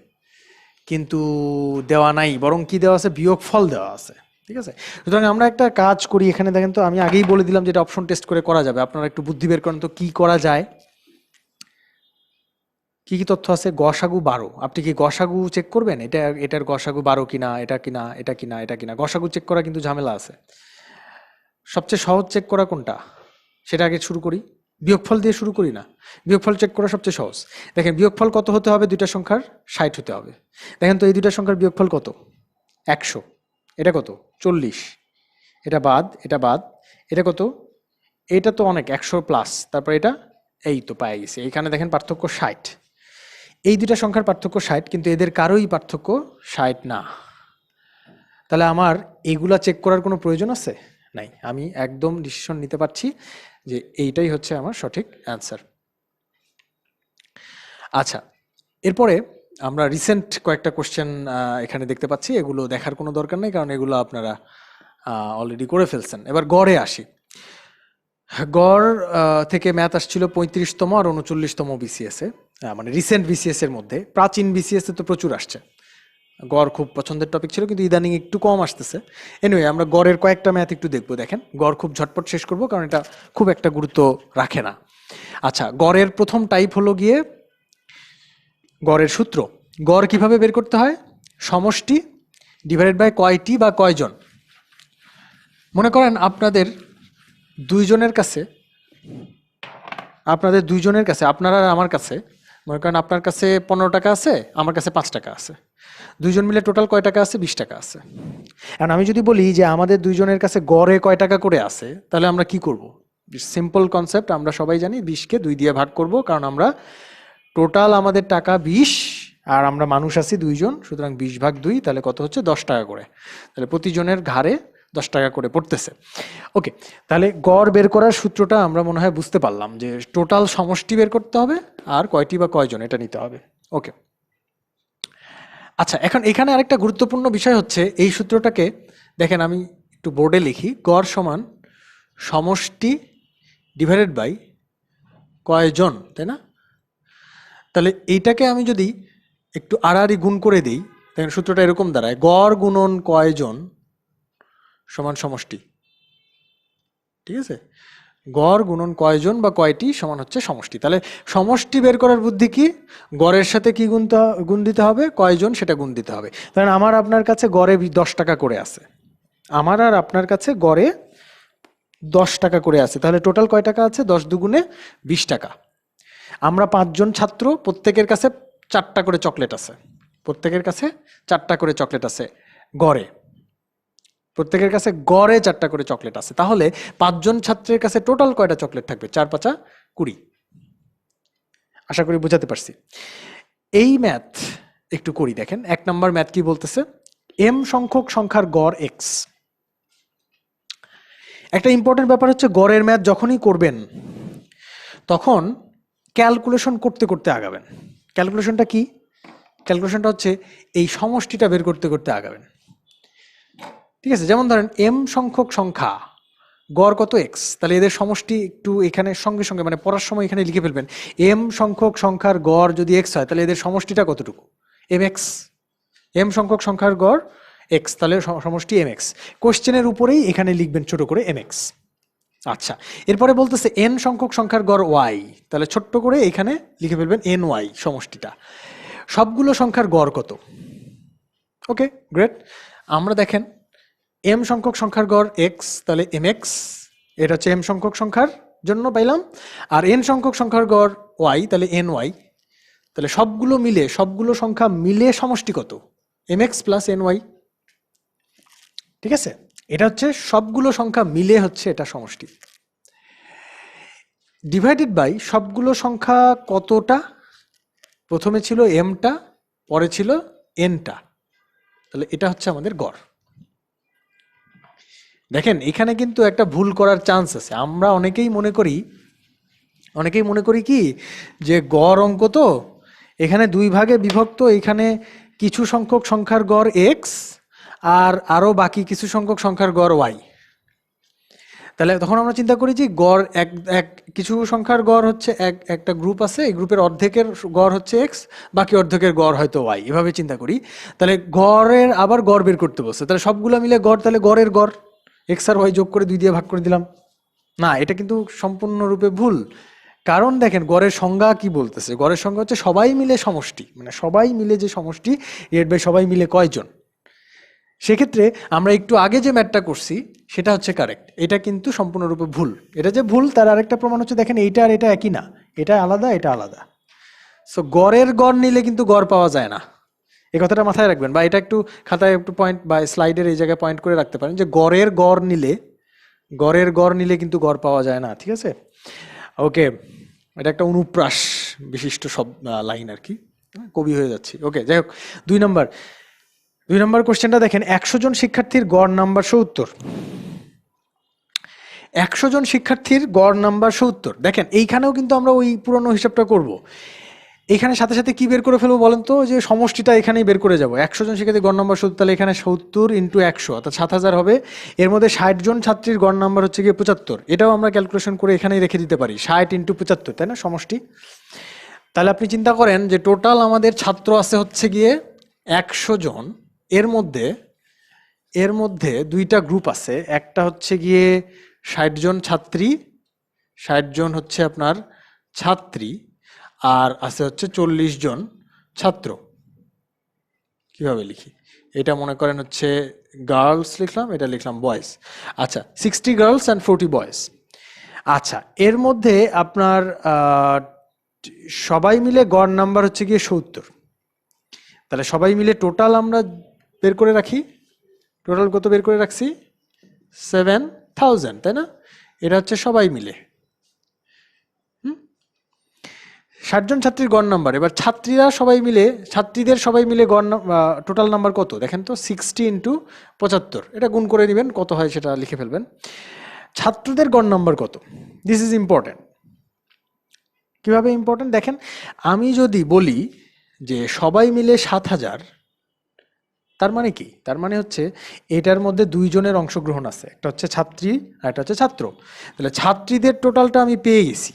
কিন্তু দেওয়া নাই, বরং কি দেওয়া আছে? বিয়োগফল দেওয়া আছে। ঠিক আছে, সুতরাং আমরা একটা কাজ করি এখানে, দেখেন তো আমি আগেই বলে দিলাম যে এটা অপশন টেস্ট করে করা যাবে, আপনারা একটু বুদ্ধি বের করেন তো কি করা যায়। কি কি তথ্য আছে? গসাগু 12, আপনি কি গসাগু চেক করবেন? এটার গসাগু 12 কিনা, এটা কিনা, এটা কিনা, এটা কিনা। গসাগু চেক করা কিন্তু ঝামেলা আছে। সবচেয়ে সহজ চেক করা কোনটা সেটা আগে শুরু করি, বিয়োগফল দিয়ে শুরু করি না? বিয়োগফল চেক করা সবচেয়ে সহজ। দেখেন বিয়োগফল কত হতে হবে? দুইটা সংখ্যার 60 হতে হবে। দেখেন তো এই দুইটা সংখ্যার বিয়োগফল কত? 100। এটা কত? 40। এটা বাদ, এটা বাদ, এটা কত? এটা তো অনেক, 100+, তারপর এটা, এই তো পাই গেছে। এইখানে দেখেন পার্থক্য 60। এই দুইটা সংখ্যার পার্থক্য 60, কিন্তু এদের কারোই পার্থক্য 60 না। তাহলে আমার এইগুলা চেক করার কোনো প্রয়োজন আছে? নাই। আমি একদম ডিসিশন নিতে পারছি যে এইটাই হচ্ছে আমার সঠিক অ্যান্সার। আচ্ছা, এরপরে আমরা রিসেন্ট কয়েকটা কোশ্চেন এখানে দেখতে পাচ্ছি, এগুলো দেখার কোনো দরকার নেই কারণ এগুলো আপনারা অলরেডি করে ফেলছেন। এবার গড়ে আসি। গড় থেকে ম্যাথ আসছিল 35তম আর 39তম বিসিএস এ, মানে রিসেন্ট বিসিএস এর মধ্যে। প্রাচীন বিসিএস এ তো প্রচুর আসছে। গড় খুব পছন্দের টপিক ছিল, কিন্তু ইদানিং একটু কম আসতেছে। এনিওয়ে আমরা গড়ের কয়েকটা ম্যাথ একটু দেখবো। দেখেন গড় খুব ঝটপট শেষ করবো কারণ এটা খুব একটা গুরুত্ব রাখে না। আচ্ছা, গড়ের প্রথম টাইপ হলো গিয়ে গড়ের সূত্র। গড় কিভাবে বের করতে হয়? সমষ্টি ডিভাইডেড বাই কয়টি বা কয়জন। মনে করেন আপনাদের দুইজনের কাছে, আপনার আর আমার কাছে, মনে করেন আপনার কাছে 15 টাকা আছে, আমার কাছে 5 টাকা আছে। দুইজন মিলে টোটাল কয় টাকা আছে? 20 টাকা আছে। এখন আমি যদি বলি যে আমাদের দুইজনের কাছে গড়ে কয় টাকা করে আছে, তাহলে আমরা কি করব? সিম্পল কনসেপ্ট, আমরা সবাই জানি 20কে 2 দিয়ে ভাগ করব, কারণ আমরা টোটাল আমাদের টাকা 20 আর আমরা মানুষ আছি দুইজন, সুতরাং 20/2, তাহলে কত হচ্ছে? 10 টাকা করে। তাহলে প্রতিজনের ঘাড়ে 10 টাকা করে পড়তেছে। ওকে, তাহলে গড় বের করার সূত্রটা আমরা মনে হয় বুঝতে পারলাম, যে টোটাল সমষ্টি বের করতে হবে আর কয়টি বা কয়জন এটা নিতে হবে। ওকে, আচ্ছা, এখন এখানে আরেকটা গুরুত্বপূর্ণ বিষয় হচ্ছে এই সূত্রটাকে দেখেন, আমি একটু বোর্ডে লিখি। গড় সমান সমষ্টি ডিভাইডেড বাই কয়জন, তাই না? তাহলে এইটাকে আমি যদি একটু আড়াআড়ি গুণ করে দিই, দেখেন সূত্রটা এরকম দাঁড়ায়, গড় গুণন কয়জন সমান সমষ্টি। ঠিক আছে, গড় গুণন কয়জন বা কয়টি সমান হচ্ছে সমষ্টি। তাহলে সমষ্টি বের করার বুদ্ধি কি? গড়ের সাথে কি গুণ দিতে হবে? কয়জন সেটা গুণ দিতে হবে। কারণ আমার আপনার কাছে গড়ে 10 টাকা করে আছে, আমার আর আপনার কাছে গড়ে 10 টাকা করে আছে, তাহলে টোটাল কয় টাকা আছে? 10 দুগুণে 20 টাকা। আমরা 5 জন ছাত্র, প্রত্যেকের কাছে 4টা করে চকলেট আছে, প্রত্যেকের কাছে 4টা করে চকলেট আছে গড়ে, প্রত্যেকের কাছে গড়ে 4টা করে চকলেট আছে। তাহলে 5 জন ছাত্রের কাছে টোটাল কয়টা চকলেট থাকবে? 4×5 = 20। আশা করি বুঝাতে পারছি। এই ম্যাথ একটু করি, দেখেন 1 নম্বর ম্যাথ কি বলতেছে? m সংখ্যক সংখ্যার গড় x। একটা ইম্পর্টেন্ট ব্যাপার হচ্ছে, গড়ের ম্যাথ যখনই করবেন তখন ক্যালকুলেশন করতে করতে আগাবেন। ক্যালকুলেশনটা কি? ক্যালকুলেশনটা হচ্ছে এই সমষ্টিটা বের করতে করতে আগাবেন। ঠিক আছে, যেমন ধরেন m সংখ্যক সংখ্যা, গড় কত? x, তাহলে এদের সমষ্টি একটু এখানে সঙ্গে সঙ্গে মানে পড়ার সময় এখানে লিখে ফেলবেন। m সংখ্যক সংখ্যার গড় যদি x হয়, তাহলে এদের সমষ্টিটা কতটুকু? mx। m সংখ্যক সংখ্যার গড় x, তাহলে সমষ্টি mx। কোশ্চেনের উপরেই এখানে লিখবেন ছোট করে mx। আচ্ছা, এরপরে বলতেছে n সংখ্যক সংখ্যার গড় y, তাহলে ছোট্ট করে এখানে লিখে ফেলবেন ny সমষ্টিটা। সবগুলো সংখ্যার গড় কত? ওকে, গ্রেট। আমরা দেখেন m সংখ্যক সংখ্যার গড় x, তাহলে mx, এটা হচ্ছে m সংখ্যক সংখ্যার জন্য পাইলাম। আর n সংখ্যক সংখ্যার গড় y, তাহলে ny। তাহলে সবগুলো সংখ্যা মিলে সমষ্টি কত? mx + ny। ঠিক আছে, এটা হচ্ছে সবগুলো সংখ্যা মিলে হচ্ছে এটা সমষ্টি, ডিভাইডেড বাই সবগুলো সংখ্যা কতটা, প্রথমে ছিল এমটা, পরে ছিল এনটা, তাহলে এটা হচ্ছে আমাদের গড়। দেখেন এখানে কিন্তু একটা ভুল করার চান্স আছে। আমরা অনেকেই মনে করি কি যে গড় অঙ্ক তো এখানে দুই ভাগে বিভক্ত, এখানে কিছু সংখ্যক সংখ্যার গড় এক্স আর আরো বাকি কিছু সংখ্যক সংখ্যার গড় ওয়াই। তাহলে তখন আমরা চিন্তা করি যে গড় এক এক কিছু সংখ্যার গড় হচ্ছে একটা গ্রুপ আছে, এই গ্রুপের অর্ধেকের গড় হচ্ছে এক্স, বাকি অর্ধেকের গড় হয়তো ওয়াই, এভাবে চিন্তা করি। তাহলে গড়ের আবার গড় বের করতে বলছে, তাহলে সবগুলো মিলে গড়, তাহলে গড়ের গড় এক্স আর ওয়াই যোগ করে 2 দিয়ে ভাগ করে দিলাম। না, এটা কিন্তু সম্পূর্ণরূপে ভুল। কারণ দেখেন গড়ের সংজ্ঞা কি বলতেছে, গড়ের সংজ্ঞা হচ্ছে সবাই মিলে সমষ্টি, মানে সবাই মিলে যে সমষ্টি এর বাই সবাই মিলে কয়জন। সেক্ষেত্রে আমরা একটু আগে যে ম্যাথটা করছি সেটা হচ্ছে কারেক্ট, এটা কিন্তু সম্পূর্ণরূপে ভুল। এটা যে ভুল তার আরেকটা প্রমাণ হচ্ছে দেখেন এইটা আর এটা একই না, এটা আলাদা এটা আলাদা। সো গড়ের গড় নিলে কিন্তু গড় পাওয়া যায় না, এই কথাটা মাথায় রাখবেন, বা এটা একটু খাতায় একটু পয়েন্ট বা স্লাইডের এই জায়গায় পয়েন্ট করে রাখতে পারেন যে গড়ের গড় নিলে কিন্তু গড় পাওয়া যায় না, ঠিক আছে? ওকে, এটা একটা অনুপ্রাস বিশিষ্ট সব লাইন আর কি, কবি হয়ে যাচ্ছি। ওকে, যাই হোক, 2 নম্বর কোশ্চেনটা দেখেন, 100 জন শিক্ষার্থীর গড় নাম্বার 70। 100 জন শিক্ষার্থীর গড় নাম্বার 70। দেখেন এইখানেও কিন্তু আমরা ওই পুরনো হিসাবটা করব। এখানে সাথে সাথে কি বের করে ফেলবো বলেন তো, যে সমষ্টিটা এখানেই বের করে যাব। 100 জন শিক্ষার্থীর গড় নাম্বার 70, তাহলে এখানে 70 ইন্টু 100 অর্থাৎ 7000 হবে। এর মধ্যে 60 জন ছাত্রীর গড় নাম্বার হচ্ছে গিয়ে 75, এটাও আমরা ক্যালকুলেশন করে এখানেই রেখে দিতে পারি, 60 ইন্টু 75, তাই না, সমষ্টি। তাহলে আপনি চিন্তা করেন যে টোটাল আমাদের ছাত্র আছে হচ্ছে গিয়ে 100 জন। এর মধ্যে 2টা গ্রুপ আছে, একটা হচ্ছে গিয়ে 60 জন ছাত্রী, 60 জন হচ্ছে আপনার ছাত্রী, আর আছে হচ্ছে 40 জন ছাত্র। কিভাবে লিখি, এটা মনে করেন হচ্ছে গার্লস লিখলাম, এটা লিখলাম বয়েজ। আচ্ছা, 60 গার্লস অ্যান্ড 40 বয়েজ। আচ্ছা, এর মধ্যে আপনার সবাই মিলে গড় নাম্বার হচ্ছে গিয়ে 70। তাহলে সবাই মিলে টোটাল আমরা বের করে রাখি, টোটাল কত বের করে রাখছি, 7000, তাই না? এটা হচ্ছে সবাই মিলে 60 জন ছাত্রীর গড় নাম্বার। এবার ছাত্রীদের সবাই মিলে গড় টোটাল নাম্বার কত দেখেন তো, 60 ইন্টু 75, এটা গুণ করে দিবেন, কত হয় সেটা লিখে ফেলবেন। ছাত্রদের গড় নাম্বার কত, দিস ইজ ইম্পর্টেন্ট। কিভাবে ইম্পর্টেন্ট দেখেন, আমি যদি বলি যে সবাই মিলে 7000, তার মানে কি, তার মানে হচ্ছে এটার মধ্যে 2 জনের অংশগ্রহণ আছে, একটা হচ্ছে ছাত্রী আর একটা হচ্ছে ছাত্র। তাহলে ছাত্রীদের টোটালটা আমি পেয়ে গেছি,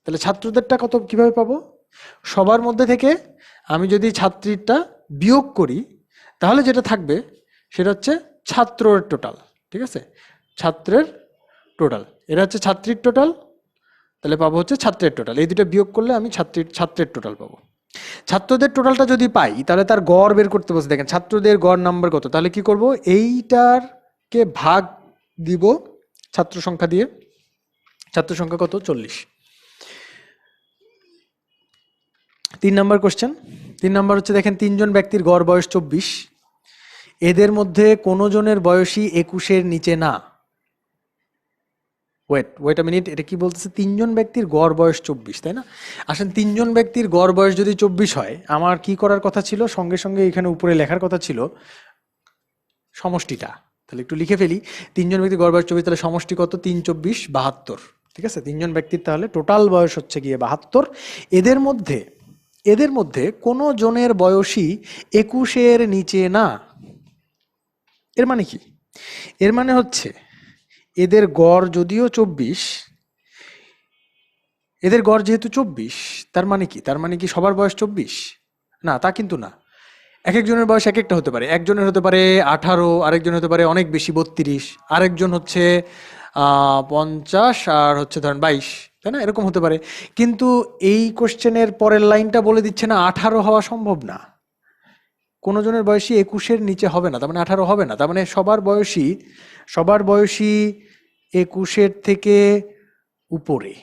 তাহলে ছাত্রদেরটা কত কিভাবে পাবো, সবার মধ্যে থেকে আমি যদি ছাত্রীরটা বিয়োগ করি তাহলে যেটা থাকবে সেটা হচ্ছে ছাত্রের টোটাল, ঠিক আছে, ছাত্রের টোটাল, এটা হচ্ছে ছাত্রীর টোটাল, তাহলে পাবো হচ্ছে ছাত্রের টোটাল, এই দুটো বিয়োগ করলে আমি ছাত্রের টোটাল পাবো। ছাত্রদের টোটালটা যদি পাই তাহলে তার গড় বের করতে বসে, দেখেন ছাত্রদের গড় নাম্বার কত, তাহলে কি করব, এইটারকে ভাগ দিব ছাত্র সংখ্যা দিয়ে, ছাত্র সংখ্যা কত, 40। 3 নম্বর কোশ্চেন, 3 নম্বর হচ্ছে দেখেন 3 জন ব্যক্তির গড় বয়স 24, এদের মধ্যে কোনো জনের বয়সই 21-এর নিচে না। ওয়েট আ মিনিট, এটা কি বলতেছে, 3 জন ব্যক্তির গড় বয়স 24, তাই না? আসেন, 3 জন ব্যক্তির গড় বয়স যদি 24 হয়, আমার কি করার কথা ছিল, সঙ্গে সঙ্গে এখানে উপরে লেখার কথা ছিল সমষ্টিটা। তাহলে একটু লিখে ফেলি, 3 জন ব্যক্তির গড় বয়স 24, তাহলে সমষ্টি কত, 3 24 72, ঠিক আছে? 3 জন ব্যক্তির তাহলে টোটাল বয়স হচ্ছে গিয়ে 72। এদের মধ্যে কোনো জনের বয়সই 21-এর নিচে না। এর মানে কি, এর মানে হচ্ছে এদের গড় যদিও 24, এদের গড় যেহেতু 24, তার মানে কি, তার মানে কি সবার বয়স 24 না, তা কিন্তু না। এক একজনের বয়স এক একটা হতে পারে, একজনের হতে পারে 18, আরেকজন হতে পারে অনেক বেশি 32, আরেকজন হচ্ছে 50, আর হচ্ছে ধরেন 22, তাই না, এরকম হতে পারে। কিন্তু এই কোশ্চেনের পরের লাইনটা বলে দিচ্ছে না 18 হওয়া সম্ভব না, কোনো জনের বয়সী 21-এর নিচে হবে না, তার মানে 18 হবে না, তার মানে সবার বয়সী 21-এর থেকে উপরে।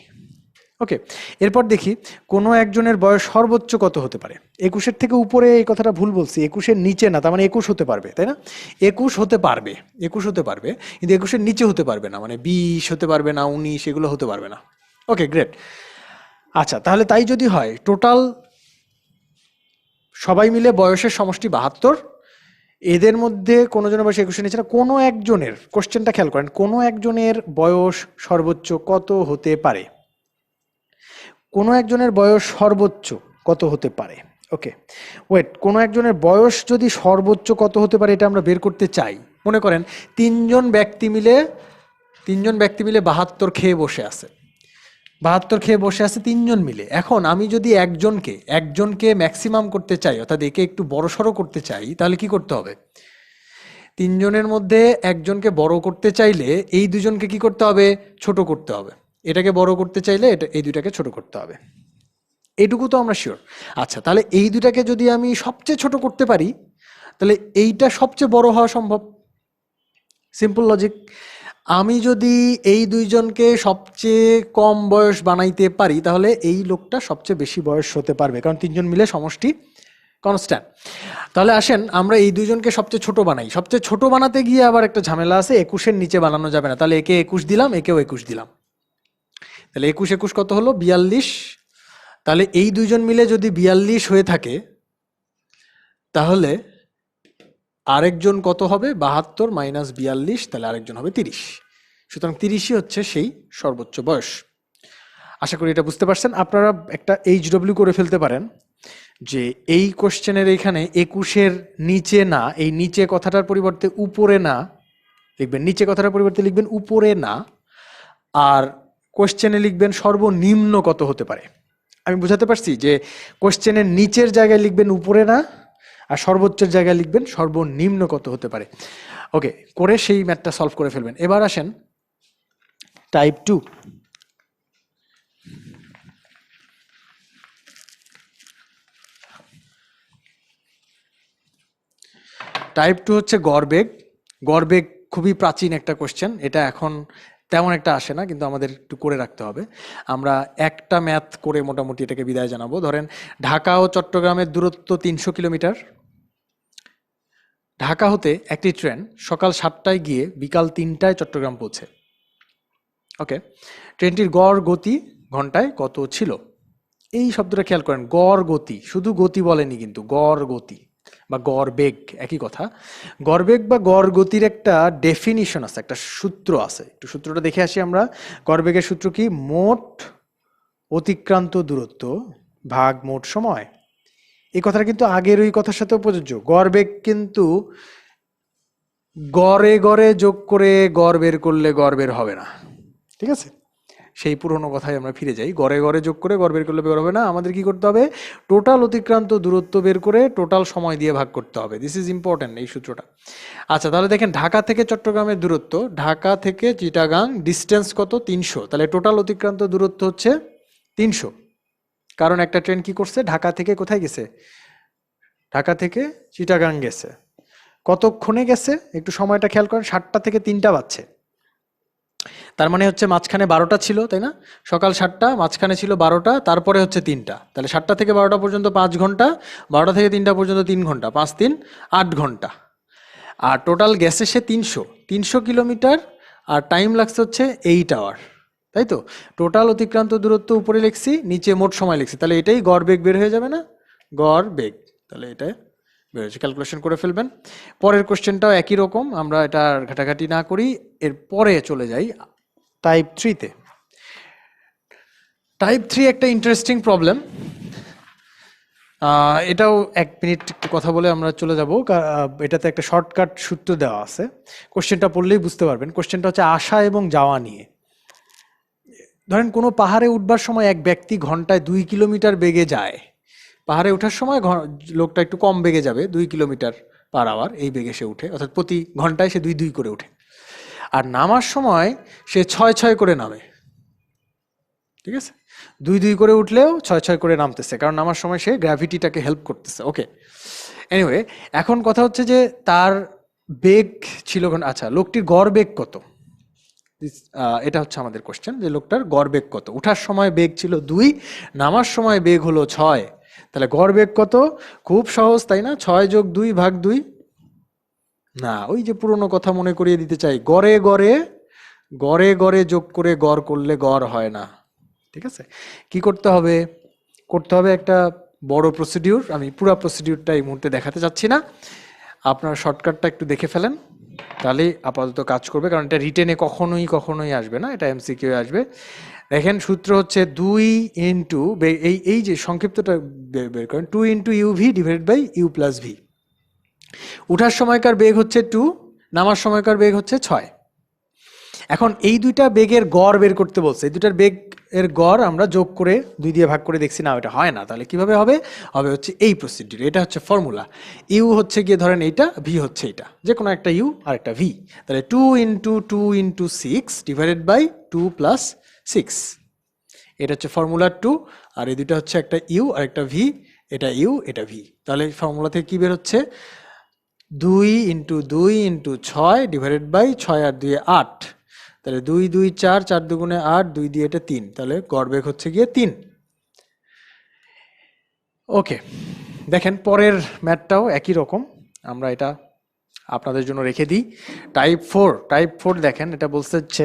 ওকে, এরপর দেখি কোনো একজনের বয়স সর্বোচ্চ কত হতে পারে। 21-এর থেকে উপরে, এই কথাটা ভুল বলছি, 21-এর নিচে না, তার মানে 21 হতে পারবে, তাই না? 21 হতে পারবে, 21 হতে পারবে, কিন্তু 21-এর নিচে হতে পারবে না, মানে 20 হতে পারবে না, 19 এগুলো হতে পারবে না। ওকে, গ্রেট। আচ্ছা, তাহলে তাই যদি হয়, টোটাল সবাই মিলে বয়সের সমষ্টি 72, এদের মধ্যে কোনো জনের বয়স 21-এর নিচে না, কোনো একজনের, কোশ্চেনটা খেয়াল করেন, কোনো একজনের বয়স সর্বোচ্চ কত হতে পারে, কোনো একজনের বয়স সর্বোচ্চ কত হতে পারে। ওকে, ওয়েট, কোনো একজনের বয়স যদি সর্বোচ্চ কত হতে পারে এটা আমরা বের করতে চাই। মনে করেন তিনজন ব্যক্তি মিলে 72 খেয়ে বসে আছে, 72 খেয়ে বসে আছে তিনজন মিলে। এখন আমি যদি একজনকে ম্যাক্সিমাম করতে চাই, অর্থাৎ একে একটু বড়সড় করতে চাই, তাহলে কি করতে হবে? তিনজনের মধ্যে একজনকে বড় করতে চাইলে এই দুজনকে কি করতে হবে? ছোট করতে হবে। এটাকে বড় করতে চাইলে এই দুইটাকে ছোট করতে হবে। এইটুকু তো আমরা শিওর। আচ্ছা, তাহলে এই দুটাকে যদি আমি সবচেয়ে ছোট করতে পারি, তাহলে এইটা সবচেয়ে বড় হওয়া সম্ভব। Simple logic. আমি যদি এই দুইজনকে সবচেয়ে কম বয়স বানাইতে পারি, তাহলে এই লোকটা সবচেয়ে বেশি বয়স হতে পারবে, কারণ তিনজন মিলে সমষ্টি কনস্ট্যান্ট। তাহলে আসেন আমরা এই দুইজনকে সবচেয়ে ছোট বানাই। সবচেয়ে ছোট বানাতে গিয়ে আবার একটা ঝামেলা আছে, 21-এর নিচে বানানো যাবে না। তাহলে একে 21 দিলাম, একেও 21 দিলাম, তাহলে 21 কত হলো? 42। তাহলে এই দুইজন মিলে যদি 42 হয়ে থাকে, তাহলে আরেকজন কত হবে? 72 মাইনাস 42, তাহলে আরেকজন হবে 30। সুতরাং 30ই হচ্ছে সেই সর্বোচ্চ বয়স। আশা করি এটা বুঝতে পারছেন। আপনারা একটা HW করে ফেলতে পারেন যে এই কোশ্চেনের এইখানে 21-এর নিচে না, এই নিচে কথাটার পরিবর্তে উপরে না লিখবেন, নিচে কথাটার পরিবর্তে লিখবেন উপরে না, আর কোশ্চেনে লিখবেন সর্বনিম্ন কত হতে পারে। আমি বুঝাতে পারছি যে কোশ্চেনের নিচের জায়গায় লিখবেন উপরে না, আর সর্বোচ্চের জায়গায় লিখবেন সর্বনিম্ন কত হতে পারে। ওকে, করে সেই ম্যাথটা সলভ করে ফেলবেন। এবার আসেন টাইপ 2। টাইপ 2 হচ্ছে গড়বেগ। গড়বেগ খুবই প্রাচীন একটা কোশ্চেন, এটা এখন তেমন একটা আসে না, কিন্তু আমাদের একটু করে রাখতে হবে। আমরা একটা ম্যাথ করে মোটামুটি এটাকে বিদায় জানাবো। ধরেন ঢাকা ও চট্টগ্রামের দূরত্ব 300 কিলোমিটার। ঢাকা হতে একটি ট্রেন সকাল 7টায় গিয়ে বিকাল 3টায় চট্টগ্রাম পৌঁছে। ওকে, ট্রেনটির গড় গতি ঘন্টায় কত ছিল? এই শব্দটা খেয়াল করেন, গড় গতি, শুধু গতি বলেনি কিন্তু, গড় গতি বা গড় বেগ একই কথা। গড় বেগ বা গড় গতির একটা ডেফিনিশন আছে, একটা সূত্র আছে, একটু সূত্রটা দেখে আসি আমরা। গড় বেগের সূত্র কি? মোট অতিক্রান্ত দূরত্ব ভাগ মোট সময়। এই কথাটা কিন্তু আগের ওই কথার সাথেও প্রযোজ্য। গড় বেগ কিন্তু গড়ে গড়ে যোগ করে গড় বের করলে গড় বের হবে না, ঠিক আছে? সেই পুরনো কথায় আমরা ফিরে যাই, গড়ে গড়ে যোগ করে গড় বের করলে বের হবে না। আমাদের কি করতে হবে? টোটাল অতিক্রান্ত দূরত্ব বের করে টোটাল সময় দিয়ে ভাগ করতে হবে। দিস ইজ ইম্পর্টেন্ট, এই সূত্রটা। আচ্ছা, তাহলে দেখেন ঢাকা থেকে চট্টগ্রামের দূরত্ব, ঢাকা থেকে চিটাগাং ডিস্টেন্স কত? 300। তাহলে টোটাল অতিক্রান্ত দূরত্ব হচ্ছে 300, কারণ একটা ট্রেন কি করছে? ঢাকা থেকে কোথায় গেছে? ঢাকা থেকে চিটাগাং গেছে। কতক্ষণে গেছে? একটু সময়টা খেয়াল করেন, 7টা থেকে 3টা বাজছে। তার মানে হচ্ছে মাঝখানে 12টা ছিল, তাই না? সকাল 7টা, মাঝখানে ছিল 12টা, তারপরে হচ্ছে 3টা। তাহলে 7টা থেকে 12টা পর্যন্ত 5 ঘন্টা, 12টা থেকে 3টা পর্যন্ত 3 ঘন্টা, 5 3 8 ঘন্টা। আর টোটাল গেছে সে 300 কিলোমিটার, আর টাইম লাগছে হচ্ছে 8 আওয়ার, তাই তো? টোটাল অতিক্রান্ত দূরত্ব উপরে লিখছি, নিচে মোট সময় লিখছি, তাহলে এটাই গড় বেগ বের হয়ে যাবে না? গড় বেগ, তাহলে এটা বের হয়েছে। ক্যালকুলেশন করে ফেলবেন। পরের কোশ্চেনটাও একই রকম, আমরা এটা ঘাটাঘাটি না করি, এর পরে চলে যাই টাইপ 3-তে। টাইপ 3 একটা ইন্টারেস্টিং প্রবলেম। এটাও 1 মিনিট একটু কথা বলে আমরা চলে যাব। এটাতে একটা শর্টকাট সূত্র দেওয়া আছে, কোশ্চেনটা পড়লেই বুঝতে পারবেন। কোশ্চেনটা হচ্ছে আসা এবং যাওয়া নিয়ে। ধরেন কোনো পাহাড়ে উঠবার সময় এক ব্যক্তি ঘন্টায় 2 কিলোমিটার বেগে যায়। পাহাড়ে ওঠার সময় লোকটা একটু কম বেগে যাবে, 2 কিলোমিটার পার আওয়ার এই বেগে সে উঠে, অর্থাৎ প্রতি ঘন্টায় সে 2 2 করে উঠে। আর নামার সময় সে 6 6 করে নামে, ঠিক আছে? 2 2 করে উঠলেও 6 6 করে নামতেছে, কারণ নামার সময় সে গ্র্যাভিটিটাকে হেল্প করতেছে। ওকে, এনিওয়ে, এখন কথা হচ্ছে যে তার বেগ ছিল, আচ্ছা লোকটির গড় বেগ কত? এটা হচ্ছে আমাদের কোশ্চেন যে লোকটার গড় বেগ কত। উঠার সময় বেগ ছিল 2, নামার সময় বেগ হলো 6, তাহলে গড় বেগ কত? খুব সহজ তাই না, 6 যোগ 2 ভাগ 2। না, ওই যে পুরনো কথা মনে করিয়ে দিতে চাই, গড়ে গড়ে গড়ে গড়ে যোগ করে গড় করলে গড় হয় না। ঠিক আছে, কি করতে হবে? করতে হবে একটা বড় প্রসিডিউর, আমি পুরো প্রসিডিউরটা এই মুহূর্তে দেখাতে চাচ্ছি না, আপনার শর্টকাটটা একটু দেখে ফেলেন, তাহলে আপাতত কাজ করবে, কারণ এটা রিটেনে কখনোই কখনোই আসবে না, এটা এমসিকিউ আসবে। দেখেন সূত্র হচ্ছে 2 ইন্টু এই এই যে সংক্ষিপ্তটা বের করেন, 2 into UV divided by U plus V. উঠার সময়কার বেগ হচ্ছে 2, নামার সময়কার বেগ হচ্ছে 6। এখন এই দুইটা বেগের গড় বের করতে বলছে, এই দুইটার বেগ এর গড় আমরা যোগ করে 2 দিয়ে ভাগ করে দেখছি, না এটা হয় না, তাহলে কিভাবে হবে? হবে হচ্ছে এই প্রসিডিউর, এটা হচ্ছে ফর্মুলা। ইউ হচ্ছে গিয়ে ধরেন এইটা, ভি হচ্ছে এটা, যে কোনো একটা ইউ আর একটা ভি, তাহলে 2 into 2 into 6 divided by 2 plus 6, এটা হচ্ছে ফর্মুলা 2। আর এই দুইটা হচ্ছে একটা ইউ আর একটা ভি, এটা ইউ এটা ভি, তাহলে ফর্মুলা থেকে কি বের হচ্ছে? 2 ইন্টু 2 ইন্টু 6 ডিভাইডেড বাই 6 আর 2 8, তাহলে 2 2 4, 4 দুগুণে 8, 2 দিয়ে এটা 3, তাহলে গড় বেগ হচ্ছে গিয়ে 3। ওকে, দেখেন পরের ম্যাথটাও একই রকম, আমরা এটা আপনাদের জন্য রেখে দিই। টাইপ 4 দেখেন, এটা বলতে হচ্ছে